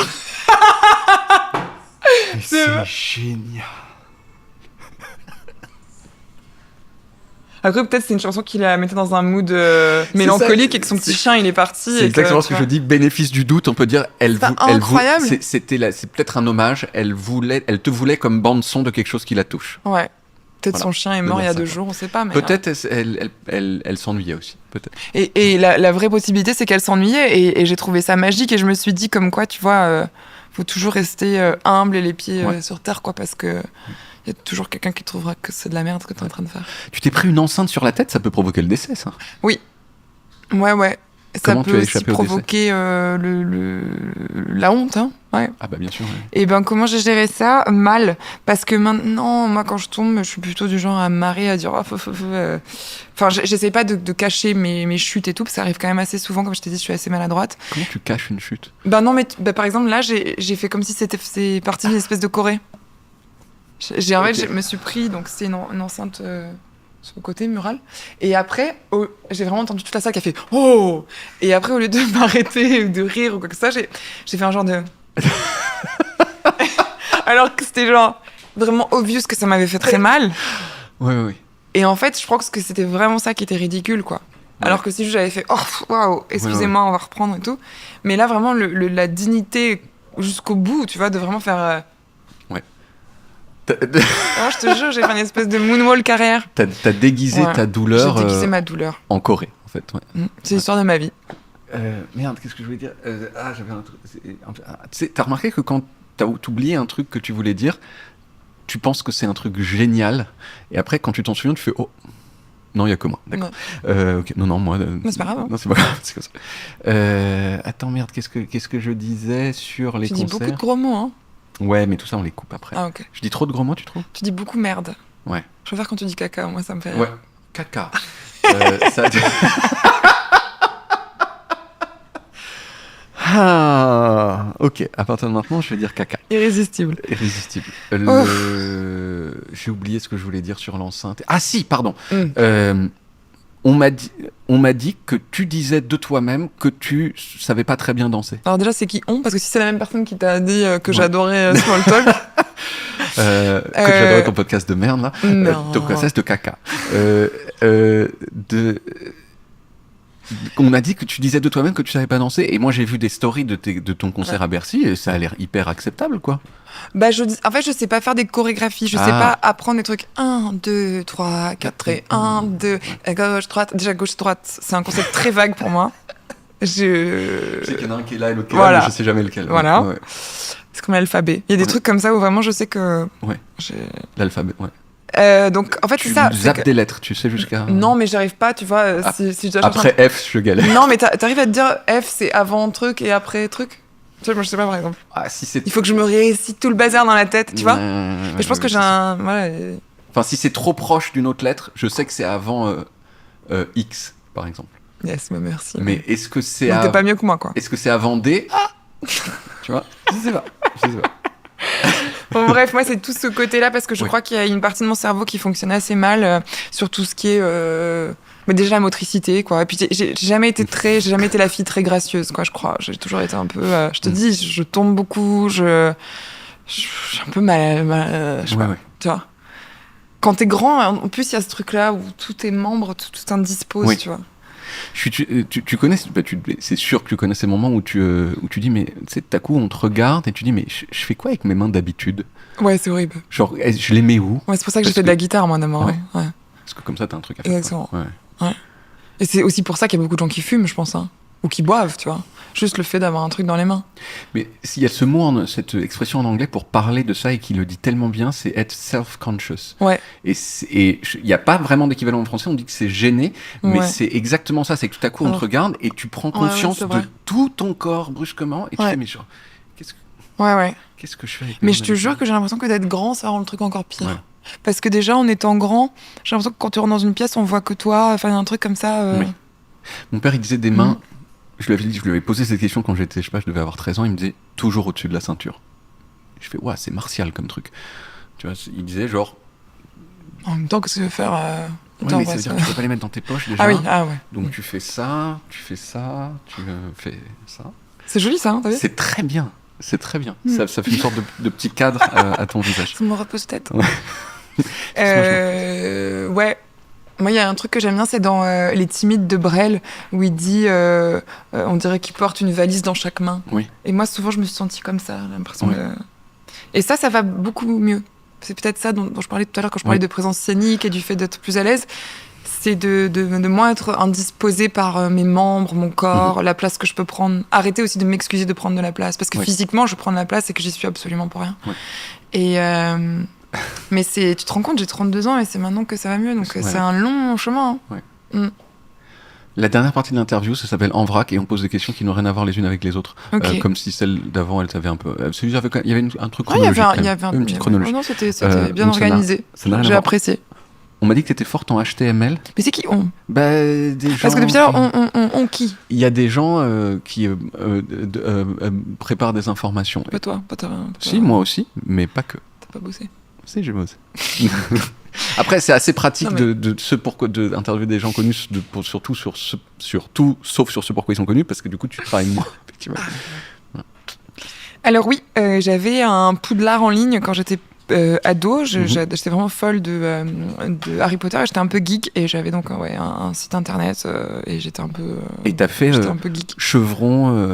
C'est génial. Après, peut-être c'est une chanson qui la mettait dans un mood mélancolique et que son petit chien, il est parti. C'est exactement ce que je dis. Bénéfice du doute, on peut dire. Incroyable. C'est peut-être un hommage. Elle te voulait comme bande-son de quelque chose qui la touche. Ouais. Peut-être son chien est mort il y a 2 jours, on sait pas. Mais peut-être elle s'ennuyait aussi. Peut-être. Et la vraie possibilité, c'est qu'elle s'ennuyait. Et j'ai trouvé ça magique. Et je me suis dit, comme quoi, tu vois, faut toujours rester humble et les pieds sur terre, quoi, parce que. Il y a toujours quelqu'un qui trouvera que c'est de la merde ce que tu es en train de faire. Tu t'es pris une enceinte sur la tête, ça peut provoquer le décès, ça. Oui. Ouais. Comment ça peut aussi provoquer la honte, hein. Ouais. Ah bah bien sûr. Ouais. Et ben comment j'ai géré ça ? Mal. Parce que maintenant, moi quand je tombe, je suis plutôt du genre à me marrer, à dire... Enfin, j'essaie pas de cacher mes chutes et tout, parce que ça arrive quand même assez souvent, comme je t'ai dit, je suis assez maladroite. Comment tu caches une chute ? Ben non, mais par exemple, là, j'ai fait comme si c'est parti d'une espèce de choré. En fait, je me suis pris, donc c'est une enceinte sur le côté mural. Et après, j'ai vraiment entendu toute la salle qui a fait « Oh !» Et après, au lieu de m'arrêter ou de rire ou quoi que ça, j'ai fait un genre de... Alors que c'était genre vraiment obvious que ça m'avait fait très mal. Oui. Et en fait, je crois que c'était vraiment ça qui était ridicule, quoi. Ouais. Alors que si j'avais fait « Oh, waouh, excusez-moi, on va reprendre et tout. » Mais là, vraiment, la dignité jusqu'au bout, tu vois, de vraiment faire... Non, je te jure, j'ai fait une espèce de moonwalk arrière. T'as déguisé ta douleur. J'ai déguisé ma douleur. En Corée, en fait. Ouais. C'est l'histoire de ma vie. Merde, qu'est-ce que je voulais dire ? J'avais un truc. Tu sais, t'as remarqué que quand t'as oublié un truc que tu voulais dire, tu penses que c'est un truc génial, et après, quand tu t'en souviens, tu fais oh. Non, il y a que moi. D'accord. Okay. Non, moi. Mais c'est pas grave. Hein. Non, c'est pas grave. C'est comme ça. Attends, merde, qu'est-ce que je disais sur les concerts ? Tu dis beaucoup de gros mots, hein. Ouais, mais tout ça, on les coupe après. Ah, ok. Je dis trop de gros mots, tu trouves ? Tu dis beaucoup merde. Ouais. Je préfère quand tu dis caca, moi, ça me fait rire. Ouais, caca. Ça... Ah, ok, à partir de maintenant, je vais dire caca. Irrésistible. J'ai oublié ce que je voulais dire sur l'enceinte. Ah si, pardon. On m'a dit que tu disais de toi-même que tu savais pas très bien danser. Alors déjà, c'est qui on ? Parce que si c'est la même personne qui t'a dit que j'adorais Smalltalk... que j'adorais ton podcast de merde, là. Ton podcast de caca. On m'a dit que tu disais de toi-même que tu savais pas danser. Et moi, j'ai vu des stories de ton concert à Bercy et ça a l'air hyper acceptable, quoi. Bah, en fait, je sais pas faire des chorégraphies. Je sais pas apprendre des trucs 1, 2, 3, 4 et 1, 2, gauche, droite. Déjà, gauche, droite, c'est un concept très vague pour moi. Je sais qu'il y en a un qui est là et l'autre qui est là, mais je sais jamais lequel. Voilà. Ouais. C'est comme l'alphabet. Il y a des trucs comme ça où vraiment je sais que... Ouais, l'alphabet, ouais. Donc en fait tu c'est ça. Zappes des lettres, tu sais jusqu'à. Non mais j'arrive pas, tu vois. Si je dois après F, je galère. Non mais t'arrives à te dire F c'est avant truc et après truc. Tu vois, moi, je sais pas, par exemple. Ah, si c'est... Il faut que je me récite tout le bazar dans la tête, tu vois. Mais je pense que j'ai un... Voilà. Enfin, si c'est trop proche d'une autre lettre, je sais que c'est avant X, par exemple. Yes, bah merci. Mais est-ce que c'est... Donc t'es pas mieux que moi, quoi. Est-ce que c'est avant D? Tu vois? Je sais pas. Bon, bref, moi, c'est tout ce côté-là, parce que je crois qu'il y a une partie de mon cerveau qui fonctionne assez mal sur tout ce qui est... Mais déjà la motricité, quoi. Et puis j'ai jamais été la fille très gracieuse, quoi, je crois. J'ai toujours été un peu... je te dis, je tombe beaucoup, je suis un peu mal je sais pas, tu vois. Quand t'es grand, en plus, il y a ce truc-là où tous tes membres, tout indispose, tu vois. Tu connais, c'est sûr que tu connais ces moments où tu dis, mais tu sais, tout à coup, on te regarde et tu dis, mais je fais quoi avec mes mains d'habitude? Ouais, c'est horrible. Genre, je les mets où? Ouais, c'est pour ça que j'ai fait de la guitare, moi, d'abord. Ouais. Parce que comme ça, t'as un truc à faire. Exactement. Ouais. Et c'est aussi pour ça qu'il y a beaucoup de gens qui fument, je pense, hein. Ou qui boivent, tu vois. Juste le fait d'avoir un truc dans les mains. Mais s'il y a ce mot, cette expression en anglais pour parler de ça et qui le dit tellement bien, c'est être self-conscious. Ouais. Et il n'y a pas vraiment d'équivalent en français, on dit que c'est gêné, mais c'est exactement ça, c'est que tout à coup on te regarde et tu prends conscience de tout ton corps brusquement et tu fais, mais genre, qu'est-ce que je fais avec mais je te jure que j'ai l'impression que d'être grand, ça rend le truc encore pire. Ouais. Parce que déjà, en étant grand, j'ai l'impression que quand tu rentres dans une pièce, on voit que toi, enfin, il y a un truc comme ça. Oui. Mon père, il disait des mains. Je lui avais posé cette question quand j'étais, je sais pas, je devais avoir 13 ans, il me disait toujours au-dessus de la ceinture. Je fais, ouais, c'est martial comme truc. Tu vois, il disait genre. En même temps, qu'est-ce que tu veux faire mais ça veut dire que tu peux pas les mettre dans tes poches déjà. Ah oui, Donc tu fais ça, tu fais ça. C'est joli ça, hein, t'as vu ? C'est très bien. Ça fait une sorte de petit cadre à ton visage. Ça me repose tête. Ouais. Moi, il y a un truc que j'aime bien, c'est dans Les Timides de Brel, où il dit on dirait qu'il porte une valise dans chaque main. Oui. Et moi, souvent, je me suis sentie comme ça, j'ai l'impression. Et ça va beaucoup mieux. C'est peut-être ça dont je parlais tout à l'heure quand je parlais de présence scénique et du fait d'être plus à l'aise. C'est de moins être indisposée par mes membres, mon corps, la place que je peux prendre. Arrêter aussi de m'excuser de prendre de la place. Parce que physiquement, je prends de la place et que j'y suis absolument pour rien. Oui. Et... mais tu te rends compte, j'ai 32 ans et c'est maintenant que ça va mieux, donc c'est un long chemin. Hein. Ouais. La dernière partie de l'interview, ça s'appelle En vrac et on pose des questions qui n'ont rien à voir les unes avec les autres. Okay. Comme si celle d'avant, elle t'avait un peu... Il y avait un truc chronologique. Il y avait une petite chronologie. Non, c'était bien organisé. J'ai apprécié. On m'a dit que t'étais forte en HTML. Mais c'est qui on ? Des gens... Parce que depuis tout à l'heure, on qui ? Il y a des gens qui préparent des informations. Pas toi. Si, moi aussi, mais pas que. T'as pas bossé ? Si, j'ai bossé. Après, c'est assez pratique d'interviewer des gens connus, surtout sauf sur ce pourquoi ils sont connus, parce que du coup, tu travailles moins, effectivement. Alors oui, j'avais un Poudlard en ligne quand j'étais ado. J'étais vraiment folle de Harry Potter et j'étais un peu geek et j'avais donc un site internet et j'étais un peu et t'as fait un peu geek. Chevron,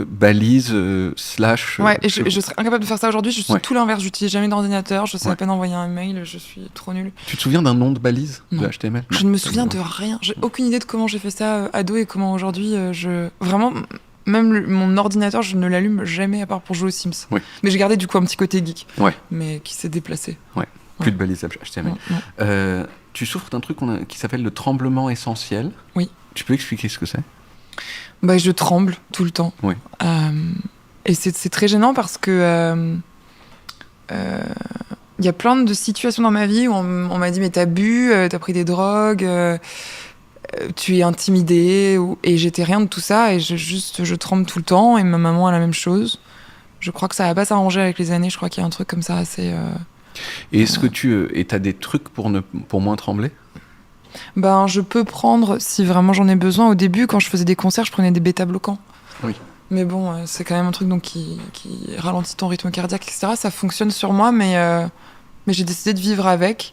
balise, slash et je serais incapable de faire ça aujourd'hui. Je suis tout l'inverse, j'utilise jamais d'ordinateur, je sais à peine envoyer un mail, je suis trop nulle. Tu te souviens d'un nom de balise de HTML ? Je ne me souviens de rien, j'ai aucune idée de comment j'ai fait ça ado et comment aujourd'hui vraiment. Même mon ordinateur, je ne l'allume jamais à part pour jouer aux Sims. Oui. Mais j'ai gardé du coup un petit côté geek, mais qui s'est déplacé. Plus de balises HTML. Tu souffres d'un truc qui s'appelle le tremblement essentiel. Oui. Tu peux expliquer ce que c'est ? Je tremble tout le temps. Oui. Et c'est très gênant parce que y a plein de situations dans ma vie où on m'a dit mais t'as bu, t'as pris des drogues... tu es intimidée et j'étais rien de tout ça et je tremble tout le temps et ma maman a la même chose. Je crois que ça va pas s'arranger avec les années, je crois qu'il y a un truc comme ça assez... Et est-ce que t'as des trucs pour moins trembler ? Je peux prendre si vraiment j'en ai besoin. Au début, quand je faisais des concerts, je prenais des bêta-bloquants. Oui. Mais bon, c'est quand même un truc donc, qui ralentit ton rythme cardiaque, etc. Ça fonctionne sur moi, mais j'ai décidé de vivre avec.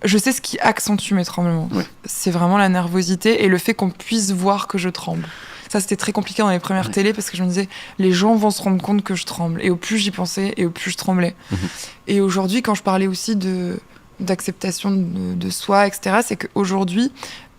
Je sais ce qui accentue mes tremblements. Oui. C'est vraiment la nervosité et le fait qu'on puisse voir que je tremble. Ça, c'était très compliqué dans les premières télés parce que je me disais, les gens vont se rendre compte que je tremble. Et au plus j'y pensais, et au plus je tremblais. Et aujourd'hui, quand je parlais aussi d'acceptation de soi, etc., c'est qu'aujourd'hui,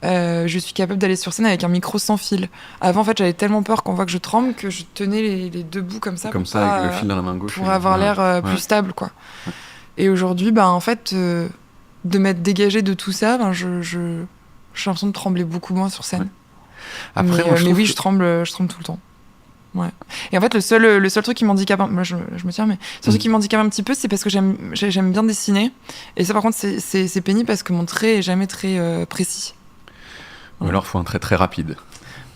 je suis capable d'aller sur scène avec un micro sans fil. Avant, en fait, j'avais tellement peur qu'on voit que je tremble que je tenais les deux bouts comme ça. Comme ça, avec le fil dans la main gauche. Pour avoir l'air plus stable, quoi. Ouais. Et aujourd'hui, en fait... de m'être dégagée de tout ça, j'ai l'impression de trembler beaucoup moins sur scène. Ouais. Après, mais oui, je tremble tout le temps. Ouais. Et en fait, le seul truc qui m'handicape, moi je me tiens, mais le seul truc qui m'handicape un petit peu, c'est parce que j'aime bien dessiner. Et ça, par contre, c'est pénible parce que mon trait est jamais très précis. Ou alors, il faut un trait très rapide.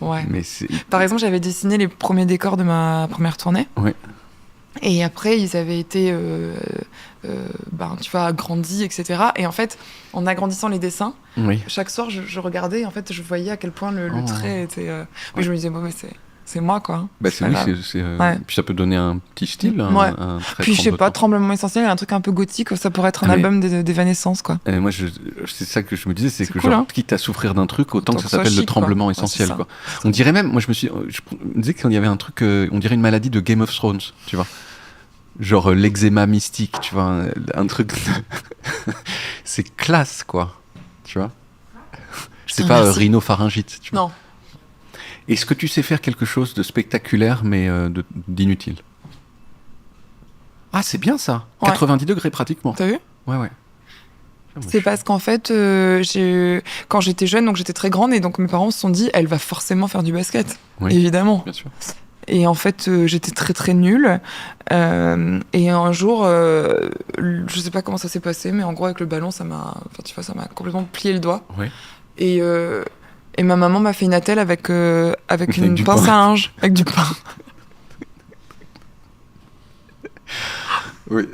Ouais. Mais par exemple, j'avais dessiné les premiers décors de ma première tournée. Ouais. Et après, ils avaient été, tu vois, agrandis, etc. Et en fait, en agrandissant les dessins, chaque soir, je regardais et en fait, je voyais à quel point le trait était... Oui, je me disais, bon, mais c'est moi, quoi. Bah Puis ça peut donner un petit style. Un trait. Puis je sais pas, Tremblement Essentiel, un truc un peu gothique, ça pourrait être un album d'Evanescence, quoi. Moi, c'est ça que je me disais, c'est que cool, genre, quitte à souffrir d'un truc, autant que ça s'appelle le Tremblement Essentiel, quoi. On dirait même, moi je me disais qu'il y avait un truc, on dirait une maladie de Game of Thrones, tu vois. Genre l'eczéma mystique, tu vois, un truc. C'est classe, quoi. Tu vois. C'est pas rhinopharyngite, tu vois. Non. Est-ce que tu sais faire quelque chose de spectaculaire, mais d'inutile? Ah, c'est bien ça. Ouais. 90 degrés pratiquement. T'as vu? Ouais. C'est parce qu'en fait, quand j'étais jeune, donc j'étais très grande, et donc mes parents se sont dit, elle va forcément faire du basket. Oui, évidemment. Bien sûr. Et en fait, j'étais très très nulle. Et un jour, je sais pas comment ça s'est passé, mais en gros, avec le ballon, ça m'a complètement plié le doigt. Oui. Et ma maman m'a fait une attelle avec une pince à linge, avec du pain. Oui.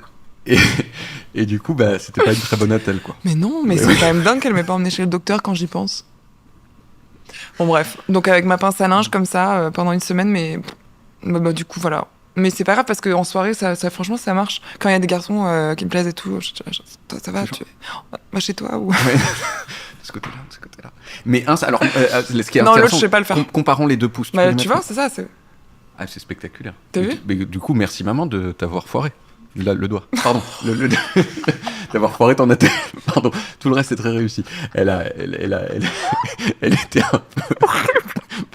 Et du coup, c'était pas une très bonne attelle, quoi. Mais non, mais c'est quand même dingue qu'elle m'ait pas emmené chez le docteur quand j'y pense. Bon, bref. Donc, avec ma pince à linge, comme ça, pendant une semaine, mais du coup, voilà. Mais c'est pas grave parce qu'en soirée, ça, franchement, ça marche. Quand il y a des garçons qui me plaisent et tout, ça va, va chez toi ou... Ouais. de ce côté-là. Mais alors, ce qui est non, intéressant, l'autre, je sais pas le faire. Comparons les deux pouces. Tu vois, c'est ça. Ah, c'est spectaculaire. T'as vu? Mais du coup, merci maman de t'avoir foiré. Le doigt. Pardon. D'avoir foiré ton attelle. Pardon. Tout le reste est très réussi. Elle était un peu...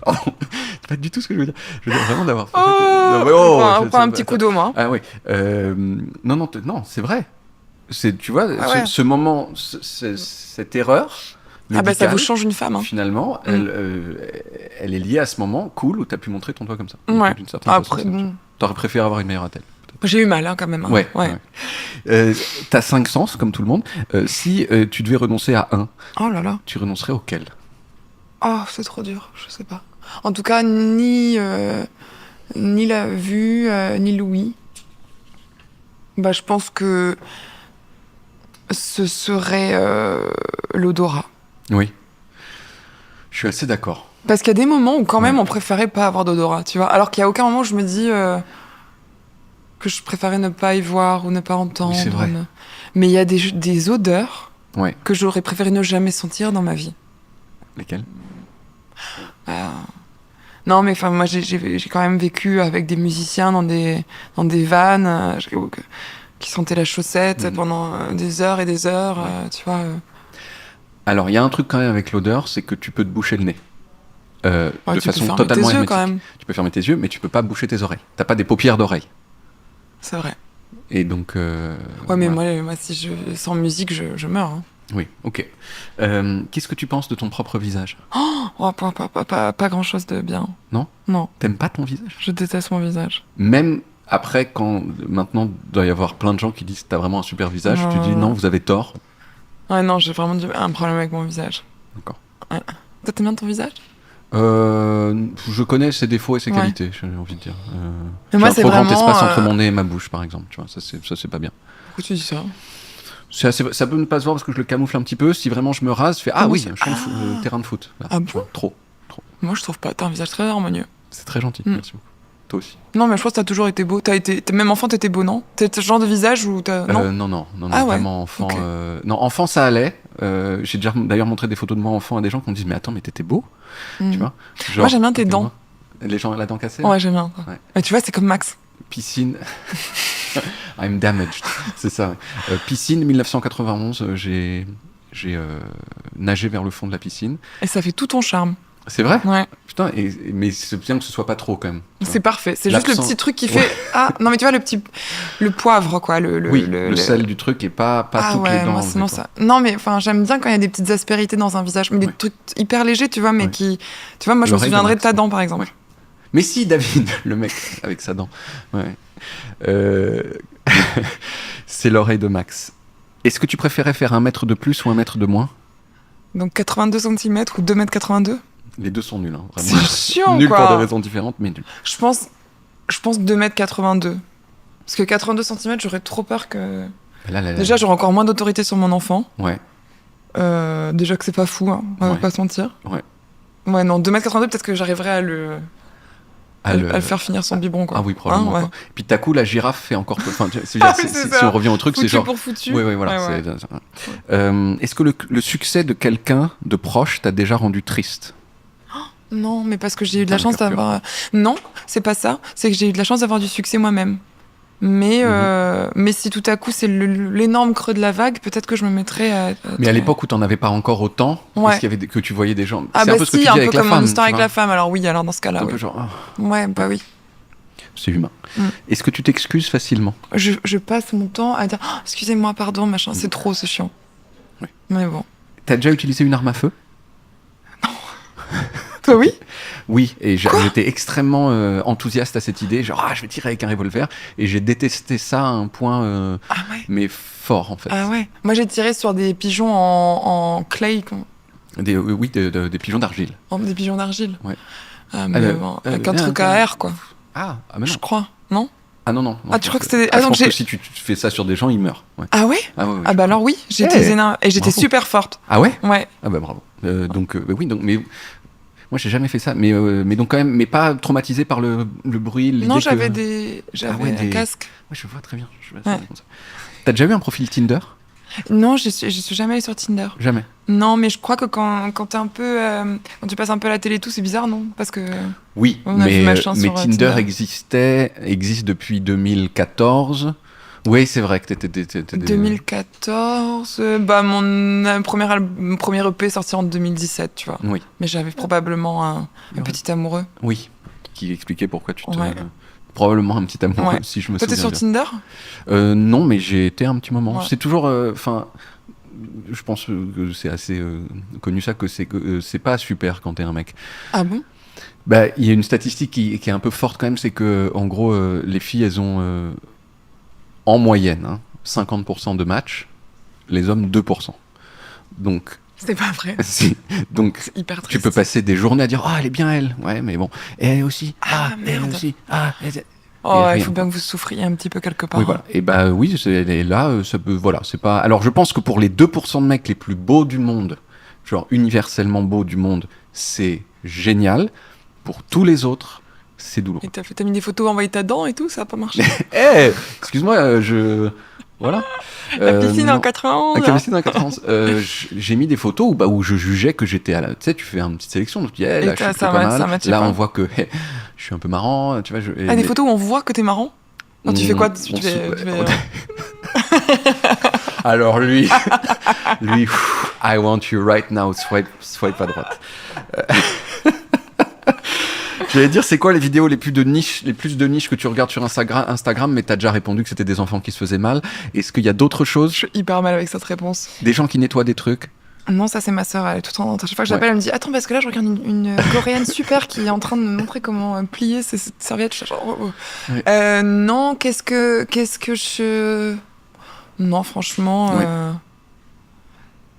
Pardon. C'est pas du tout ce que je veux dire. Je veux dire vraiment d'avoir foiré. On prend un petit coup d'eau, moi. Ah oui. Non, c'est vrai. Tu vois, ce moment, cette erreur... médicale, ça vous change une femme. Hein. Finalement, elle est liée à ce moment cool où t'as pu montrer ton doigt comme ça. Ouais. D'une certaine façon, t'aurais préféré avoir une meilleure attelle. J'ai eu mal quand même. Hein. Ouais. T'as 5 sens, comme tout le monde. Si tu devais renoncer à un, tu renoncerais auquel? Oh, c'est trop dur, je sais pas. En tout cas, ni la vue, ni l'ouïe. Je pense que ce serait l'odorat. Oui. Je suis assez d'accord. Parce qu'il y a des moments où quand même on préférait pas avoir d'odorat, tu vois. Alors qu'il y a aucun moment où je me dis que je préférais ne pas y voir ou ne pas entendre. Oui, c'est vrai. Mais il y a des odeurs que j'aurais préféré ne jamais sentir dans ma vie. Lesquelles? Non, mais moi j'ai quand même vécu avec des musiciens dans des vannes qui sentaient la chaussette pendant des heures et des heures, tu vois. Alors, il y a un truc quand même avec l'odeur, c'est que tu peux te boucher le nez. De façon totalement hermétique. Tu peux fermer tes yeux, mais tu peux pas boucher tes oreilles. T'as pas des paupières d'oreille. C'est vrai. Et donc... mais moi, si je sens musique, je meurs. Hein. Oui, ok. Qu'est-ce que tu penses de ton propre visage? Pas grand-chose de bien. Non? Non. T'aimes pas ton visage? Je déteste mon visage. Même après, quand maintenant, il doit y avoir plein de gens qui disent que t'as vraiment un super visage, tu dis non, vous avez tort. Ouais, non, j'ai vraiment un problème avec mon visage. D'accord. Ouais. Toi, t'aimes bien ton visage? Je connais ses défauts et ses qualités, j'ai envie de dire. Mais moi, c'est vraiment... grand espace entre mon nez et ma bouche, par exemple. Tu vois, ça c'est pas bien. Pourquoi tu dis ça? Ça peut ne pas se voir parce que je le camoufle un petit peu. Si vraiment je me rase, je fais terrain de foot. Là, bon? Trop. Moi, je trouve pas. T'as un visage très harmonieux. C'est très gentil, merci beaucoup. Toi aussi. Non, mais je pense que t'as toujours été beau. Même enfant, t'étais beau, non? T'es ce genre de visage où t'as... Non, vraiment enfant. Okay. Non, enfant, ça allait. J'ai déjà d'ailleurs montré des photos de moi enfant à des gens qui me disent mais attends, mais t'étais beau, tu vois. Genre, moi, j'aime bien tes dents. Les gens la dent cassée. Ouais, j'aime bien. Ouais. Mais tu vois, c'est comme Max. Piscine. I'm damaged. C'est ça. Piscine 1991. J'ai nagé vers le fond de la piscine. Et ça fait tout ton charme. C'est vrai? Ouais. Putain, mais c'est bien que ce soit pas trop quand même. C'est parfait. C'est juste le petit truc qui fait. Ah, non, mais tu vois, le poivre, quoi. Le sel du truc et pas toutes les dents. Moi, sinon ça. Non, mais j'aime bien quand il y a des petites aspérités dans un visage. Mais des trucs hyper légers, tu vois, mais qui. Tu vois, moi, je me souviendrai de ta dent, par exemple. Ouais. Mais si, David, le mec avec sa dent. Ouais. C'est l'oreille de Max. Est-ce que tu préférais faire 1 mètre de plus ou 1 mètre de moins? Donc 82 cm ou 2,82 m? Les deux sont nuls, hein, vraiment. C'est chiant, Nuls quoi. pour des raisons différentes, mais nuls. Je pense 2,82 m. Parce que 82 cm, j'aurais trop peur que... Là. Déjà, j'aurais encore moins d'autorité sur mon enfant. Ouais. Déjà que c'est pas fou, hein, on va Ouais. pas se mentir. Ouais. Ouais, non, 2,82 m, peut-être que j'arriverais à le faire finir son biberon, quoi. Ah oui, probablement. Hein, quoi. Puis d'un coup, la girafe fait encore... Enfin, C'est si ça. on revient au truc, Foutu c'est genre... pour foutu. Oui, voilà. Ouais. Est-ce que le succès de quelqu'un de proche t'a déjà rendu triste? Non, mais parce que j'ai eu de la Putain, chance le cœur pur. d'avoir... Non, c'est pas ça. C'est que j'ai eu de la chance d'avoir du succès moi-même. Mais si tout à coup c'est l'énorme creux de la vague, peut-être que je me mettrais à... Mais à l'époque où t'en avais pas encore autant, Ouais. est-ce qu'il y avait que tu voyais des gens... Ah c'est bah un peu ce que si, tu dis un peu avec la comme femme. mon histoire tu avec vois. la femme. Alors oui, alors dans ce C'est cas-là, un peu oui. genre... ah, Ouais, bah oui. c'est humain. Mm. Est-ce que tu t'excuses facilement? Je passe mon temps à dire oh, excusez-moi, pardon, machin, c'est trop, c'est chiant. Oui. Mais bon. T'as déjà utilisé une arme à feu? Toi, oui? Oui, et j'étais extrêmement enthousiaste à cette idée, genre je vais tirer avec un revolver, et j'ai détesté ça à un point, Ah ouais. mais fort en fait. Ah ouais. Moi, j'ai tiré sur des pigeons en clay, Des pigeons d'argile. des pigeons d'argile. Ouais. Ah, mais bon, avec un truc à air, quoi. Mais Je non. crois, non? Ah non. Ah, tu crois que c'était... Ah, je donc pense j'ai... que si tu fais ça sur des gens, ils meurent. Ouais. Ah ouais? Ah, ouais, Ah bah alors oui, j'étais et j'étais Bravo. super forte. Ah ouais? Ouais. Ah bah bravo. Mais moi j'ai jamais fait ça, mais donc quand même, mais pas traumatisé par le bruit. l'idée Non, que- j'avais ouais, un casque. Ouais, je vois très bien. Ouais. Comme ça. T'as déjà eu un profil Tinder? Non, je suis jamais allée sur Tinder. Jamais. Non, mais je crois que quand t'es un peu... quand tu passes un peu à la télé et tout, c'est bizarre, non? Parce que... Oui, On a vu machin mais sur, Tinder Tinder. existe depuis 2014. Oui, c'est vrai que t'étais 2014... bah, mon premier EP est sorti en 2017, tu vois. Oui, Mais j'avais probablement un Ouais. petit amoureux. oui. Qui expliquait pourquoi tu te... Ouais. Probablement un petit amour, Ouais. si je me Toi, t'es souviens sur bien. Tinder? Non, mais j'ai été un petit moment. Ouais. C'est toujours... Enfin, je pense que c'est assez connu ça, que c'est pas super quand t'es un mec. Ah bon? Bah, il y a une statistique qui est un peu forte quand même, c'est que en gros, les filles, elles ont en moyenne 50% de matchs, les hommes 2%. Donc, C'est pas vrai. donc C'est hyper triste. tu peux passer des journées à dire elle est bien elle, ouais, mais bon, et elle aussi, elle merde. aussi, Oh, et il faut rien, bien que vous souffriez un petit peu quelque part. Oui, voilà. Et bah oui, et là, ça peut, voilà, c'est pas. Alors, je pense que pour les 2% de mecs les plus beaux du monde, genre universellement beaux du monde, c'est génial. Pour tous les autres, c'est douloureux. Et t'as mis des photos, envoyé ta dent et tout, ça a pas marché. Excuse-moi, voilà. La piscine non. en 91. La piscine en 91. J'ai mis des photos où je jugeais que j'étais à la. Tu sais, tu fais une petite sélection, donc tu dis, là, je suis plutôt ça pas ça mal. matchait Là, pas. on voit que je suis un peu marrant, tu vois. Des photos où on voit que t'es marrant? Non, tu fais quoi? Tu fais, Alors lui, I want you right now, swipe à droite. J'allais dire, c'est quoi les vidéos les plus de niche que tu regardes sur Instagram, mais t'as déjà répondu que c'était des enfants qui se faisaient mal. Est-ce qu'il y a d'autres choses? Je suis hyper mal avec cette réponse. Des gens qui nettoient des trucs? Non, ça c'est ma sœur, elle est tout le temps. À chaque fois que je l'appelle, elle me dit attends, parce que là je regarde une coréenne super qui est en train de me montrer comment plier ses serviettes. Je suis genre, oh. Ouais. Non, qu'est-ce que je. Non, franchement. Ouais.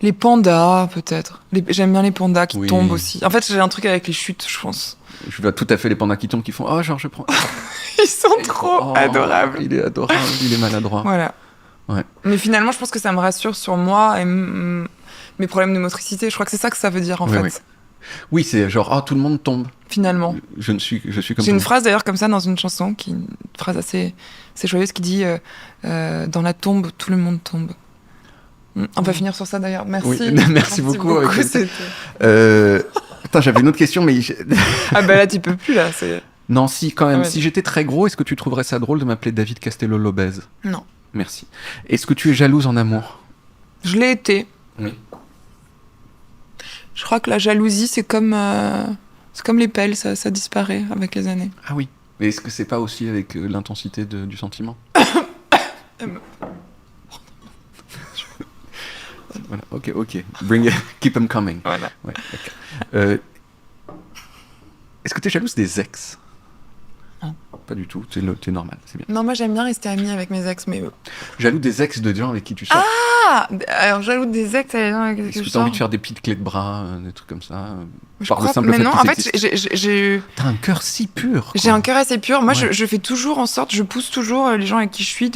Les pandas, peut-être. J'aime bien les pandas qui Oui. tombent aussi. En fait, j'ai un truc avec les chutes, je pense. Je vois tout à fait les pandas qui tombent, qui font genre je prends. Ils sont trop adorables. Il est adorable, il est maladroit. Voilà. Ouais. Mais finalement, je pense que ça me rassure sur moi et mes problèmes de motricité. Je crois que c'est ça que ça veut dire en Oui, fait. oui. Oui, c'est genre tout le monde tombe. Finalement. Je suis comme J'ai tout une le monde. phrase d'ailleurs comme ça dans une chanson, une phrase assez joyeuse qui dit dans la tombe, tout le monde tombe. On va finir sur ça d'ailleurs. Merci. Oui. Merci beaucoup. Avec plaisir. C'était- Attends, j'avais une autre question, mais Ah bah là, tu peux plus là. non, si quand même. Ah ouais. Si j'étais très gros, est-ce que tu trouverais ça drôle de m'appeler David Castello-Lobez? Non. Merci. Est-ce que tu es jalouse en amour? Je l'ai été. Oui. Je crois que la jalousie, c'est comme les pelles, ça disparaît avec les années. Ah oui. Mais est-ce que c'est pas aussi avec l'intensité du sentiment? Voilà, ok. Keep them coming. Voilà. Ouais, d'accord. Est-ce que tu es jalouse des ex? pas du tout. T'es normal, c'est bien. Non, moi j'aime bien rester amie avec mes ex, mais... Jaloux des ex de gens avec qui tu sors. Ah, alors jaloux des ex avec les gens avec qui Est-ce je que t'as envie sors. de faire des petites clés de bras, des trucs comme ça Je par le crois... simple Mais fait non, qu'ils en fait, existent. j'ai T'as un cœur si pur. j'ai un cœur assez pur. Moi, Ouais. je fais toujours en sorte, je pousse toujours les gens avec qui je suis.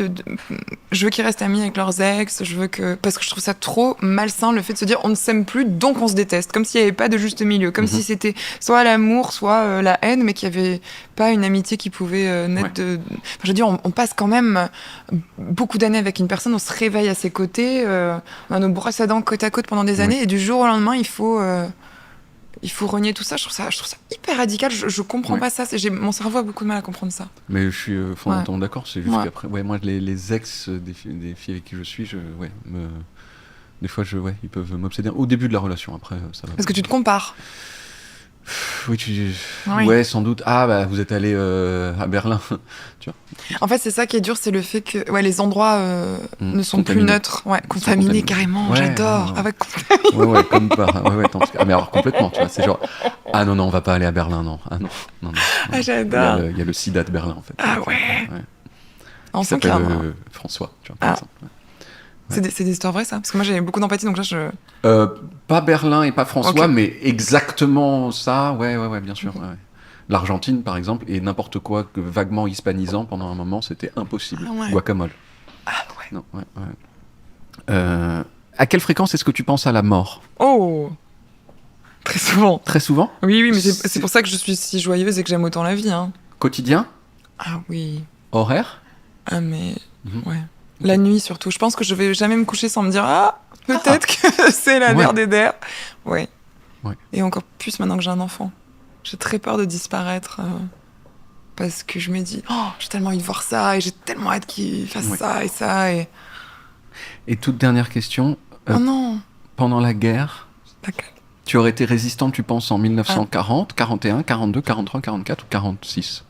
Je veux qu'ils restent amis avec leurs ex. Je veux que parce que je trouve ça trop malsain le fait de se dire on ne s'aime plus, donc on se déteste, comme s'il n'y avait pas de juste milieu, comme si c'était soit l'amour, soit la haine, mais qu'il n'y avait pas une amitié qui pouvait naître de. Enfin, je veux dire, on passe quand même beaucoup d'années avec une personne, on se réveille à ses côtés, on a nos brosses à dents côte à côte pendant des années, et du jour au lendemain, il faut renier tout ça. Je trouve ça hyper radical. Je comprends pas ça. Mon cerveau a beaucoup de mal à comprendre ça. Mais je suis fondamentalement d'accord. C'est juste Ouais. qu'après, moi, les ex des filles avec qui je suis, des fois, ils peuvent m'obséder. Au début de la relation, après, ça va. Parce que tu te compares. Oui, Oui. ouais, sans doute. Ah, bah, vous êtes allé à Berlin. Tu vois. En fait, c'est ça qui est dur, c'est le fait que les endroits ne sont plus Contaminés. neutres. Ouais, contaminés carrément. Ouais, J'adore. ouais. Avec Ouais, comme par. Mais alors complètement, tu vois. C'est genre, ah non, on va pas aller à Berlin, non. Ah non. Ah, j'adore. Il y a le sida de Berlin, en fait. Ah ouais. On Qui sent qu'il y s'appelle a un- François, tu vois, par Ah. exemple. Ouais. C'est des histoires vraies, ça. Parce que moi, j'ai beaucoup d'empathie, donc là, Pas Berlin et pas François, Ok. mais exactement ça, ouais, bien sûr. Ouais. L'Argentine, par exemple, et n'importe quoi que vaguement hispanisant pendant un moment, c'était impossible. Ah ouais. Guacamole. Ah ouais. Non, ouais. À quelle fréquence est-ce que tu penses à la mort? Oh. Très souvent. Très souvent? Oui, mais c'est pour ça que je suis si joyeuse et que j'aime autant la vie. Hein. Quotidien? Ah oui. Horaire? Ah mais Mhm. ouais. La nuit surtout. Je pense que je vais jamais me coucher sans me dire peut-être que c'est la Ouais. der des der. Ouais. Ouais. Et encore plus maintenant que j'ai un enfant. J'ai très peur de disparaître parce que je me dis j'ai tellement envie de voir ça et j'ai tellement hâte qu'il fasse Ouais. ça et ça et Et toute dernière question. oh non. Pendant la guerre, D'accord. tu aurais été résistant, tu penses, en 1940, 41, 42, 43, 44 ou 46?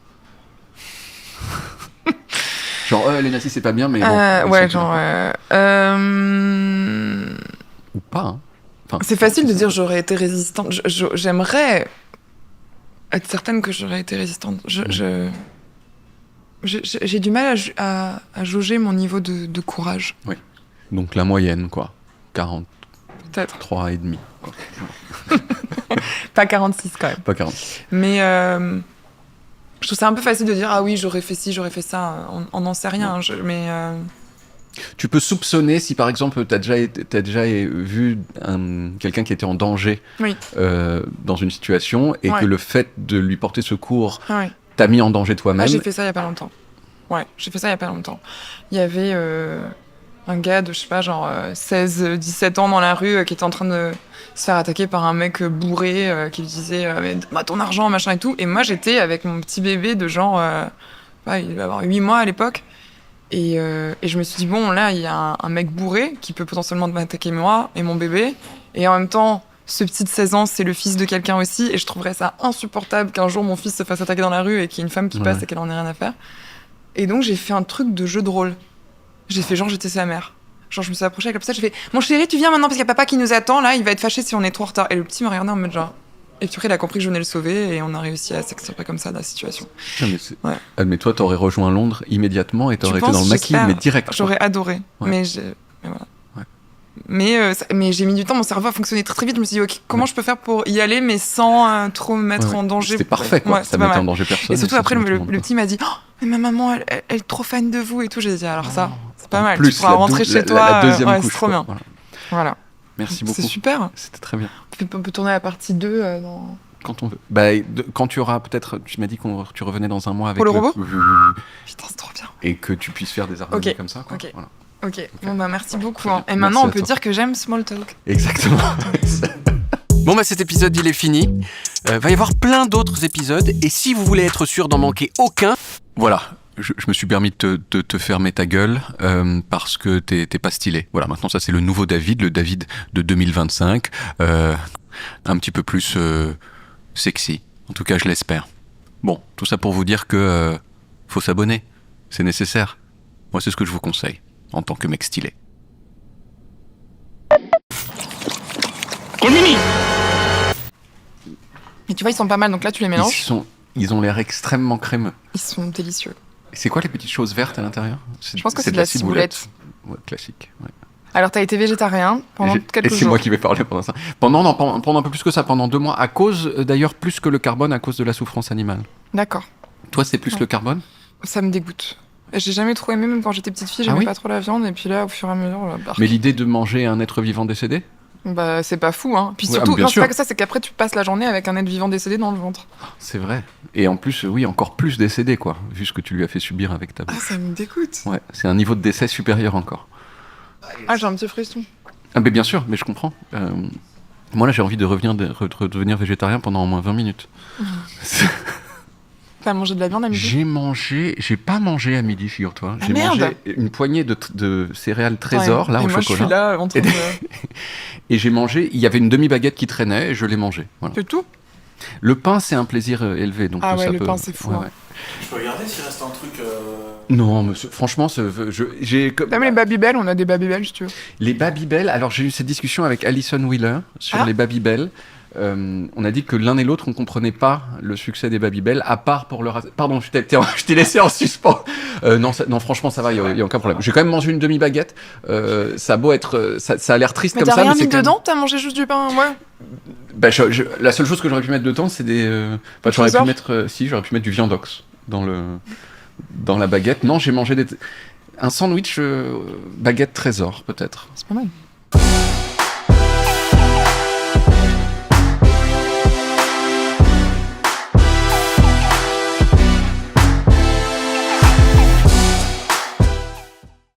Genre, les nazis, c'est pas bien, mais bon. Ouais, ils sont genre. d'accord. Ou pas, hein. Enfin, C'est facile de dire j'aurais été résistante. J'aimerais être certaine que j'aurais été résistante. J'ai du mal à jauger mon niveau de courage, Donc la moyenne, quoi. 43 peut-être. et demi. Quoi. Pas 46 quand même. Pas 40. Mais je trouve ça un peu facile de dire ah oui, j'aurais fait ci, j'aurais fait ça. On n'en sait rien. Mais Tu peux soupçonner si, par exemple, t'as déjà vu quelqu'un qui était en danger oui, dans une situation et Ouais. que le fait de lui porter secours ouais. t'a mis en danger Ah, toi-même. j'ai fait ça il y a pas longtemps. Ouais, j'ai fait ça il y a pas longtemps. Il y avait un gars de, je sais pas, genre 16-17 ans dans la rue qui était en train de se faire attaquer par un mec bourré qui lui disait mais donne-moi ton argent, machin et tout. Et moi, j'étais avec mon petit bébé de genre, il devait avoir 8 mois à l'époque. Et je me suis dit, bon, là, il y a un mec bourré qui peut potentiellement m'attaquer moi et mon bébé. Et en même temps, ce petit de 16 ans, c'est le fils de quelqu'un aussi. Et je trouverais ça insupportable qu'un jour mon fils se fasse attaquer dans la rue et qu'il y ait une femme qui passe et qu'elle en ait rien à faire. Et donc, j'ai fait un truc de jeu de rôle. J'ai fait genre, j'étais sa mère. Genre, je me suis approchée avec la petite, j'ai fait, mon chéri, tu viens maintenant parce qu'il y a papa qui nous attend, là, il va être fâché si on est trop en retard. Et le petit me regardait en mode genre. Et puis après, il a compris que je venais le sauver et on a réussi à s'extirper comme ça de la situation. Non, mais, mais toi, t'aurais rejoint Londres immédiatement et t'aurais Tu été dans penses, le maquis, j'espère. mais direct. quoi. J'aurais adoré. Ouais. Mais voilà. Ouais. Mais j'ai mis du temps, mon cerveau a fonctionné très très vite. Je me suis dit, ok, comment je peux faire pour y aller, mais sans trop me mettre en danger. C'était parfait, quoi. Ouais, Ça c'était pas mettait en mal. danger personne. Et surtout ça après, se le mettait en danger. petit m'a dit, mais ma maman, elle est trop fan de vous et tout. J'ai dit, alors ça, c'est pas En mal. plus, Tu pourras rentrer chez toi. la deuxième ouais, couche. c'est trop quoi. bien. Voilà. Voilà. Merci beaucoup. C'est super. C'était très bien. On peut tourner la partie 2 dans... Quand on veut. Bah, quand tu auras peut-être, tu m'as dit que tu revenais dans un mois avec Pour le robot Putain, c'est trop bien. et que tu puisses faire des harmonies Ok. comme ça. Quoi. Ok. Voilà. Ok, bon bah merci beaucoup. Très bien. Et maintenant, Merci on à peut toi. dire que j'aime Small Talk. Exactement. Bon bah cet épisode il est fini. Va y avoir plein d'autres épisodes et si vous voulez être sûr d'en manquer aucun, Voilà. Je me suis permis de te fermer ta gueule parce que t'es pas stylé. Voilà, maintenant ça c'est le nouveau David, le David de 2025. Un petit peu plus sexy. En tout cas, je l'espère. Bon, tout ça pour vous dire que faut s'abonner. C'est nécessaire. Moi, c'est ce que je vous conseille en tant que mec stylé. Mais tu vois, ils sont pas mal, donc là tu les mélanges. Ils sont Ils ont l'air extrêmement crémeux. Ils sont délicieux. Et c'est quoi les petites choses vertes à l'intérieur? Je pense que c'est de la ciboulette. Ouais, classique. Ouais. Alors, t'as été végétarien pendant quelques jours. Et c'est moi qui vais parler pendant ça. Pendant un peu plus que ça, pendant 2 mois, à cause, d'ailleurs, plus que le carbone, à cause de la souffrance animale. D'accord. Toi, c'est plus le carbone? Ça me dégoûte. J'ai jamais trop aimé, même quand j'étais petite fille, j'aimais pas trop la viande, et puis là, au fur et à mesure... Mais l'idée de manger un être vivant décédé? Bah, c'est pas fou, hein. Puis surtout, non, c'est pas que ça, c'est qu'après, tu passes la journée avec un être vivant décédé dans le ventre. C'est vrai. Et en plus, oui, encore plus décédé, quoi, vu ce que tu lui as fait subir avec ta bouche. Ah, ça me dégoûte. Ouais, c'est un niveau de décès supérieur encore. Ah, j'ai un petit frisson. Ah, mais bien sûr, mais je comprends. Moi, là, j'ai envie de redevenir végétarien pendant au moins 20 minutes. T'as mangé de la viande à midi? J'ai pas mangé à midi, figure-toi. J'ai merde. mangé une poignée de céréales Trésor, là, au chocolat. Je suis là, en train de... Et j'ai mangé, il y avait une demi-baguette qui traînait, et je l'ai mangée. Voilà. C'est tout? Le pain, c'est un plaisir élevé. Donc ah ouais, ça le pain, c'est fou. Ouais. Je peux regarder s'il reste un truc... Non, monsieur, franchement, j'ai... Même les Babybel, on a des Babybel, si tu veux. Les Babybel, alors j'ai eu cette discussion avec Alison Wheeler sur les Babybel. On a dit que l'un et l'autre, on comprenait pas le succès des Babybel, à part pour leur... Pardon, je t'ai laissé en suspens. Non, franchement, ça va, il y a aucun problème. J'ai quand même mangé une demi-baguette. Ça a beau être... Ça a l'air triste mais comme ça, mais c'est t'as rien mis dedans? T'as mangé juste du pain? Ouais. Bah, la seule chose que j'aurais pu mettre dedans, c'est des... j'aurais pu mettre du viandox dans la baguette. Non, j'ai mangé un sandwich baguette Trésor, peut-être. C'est pas mal.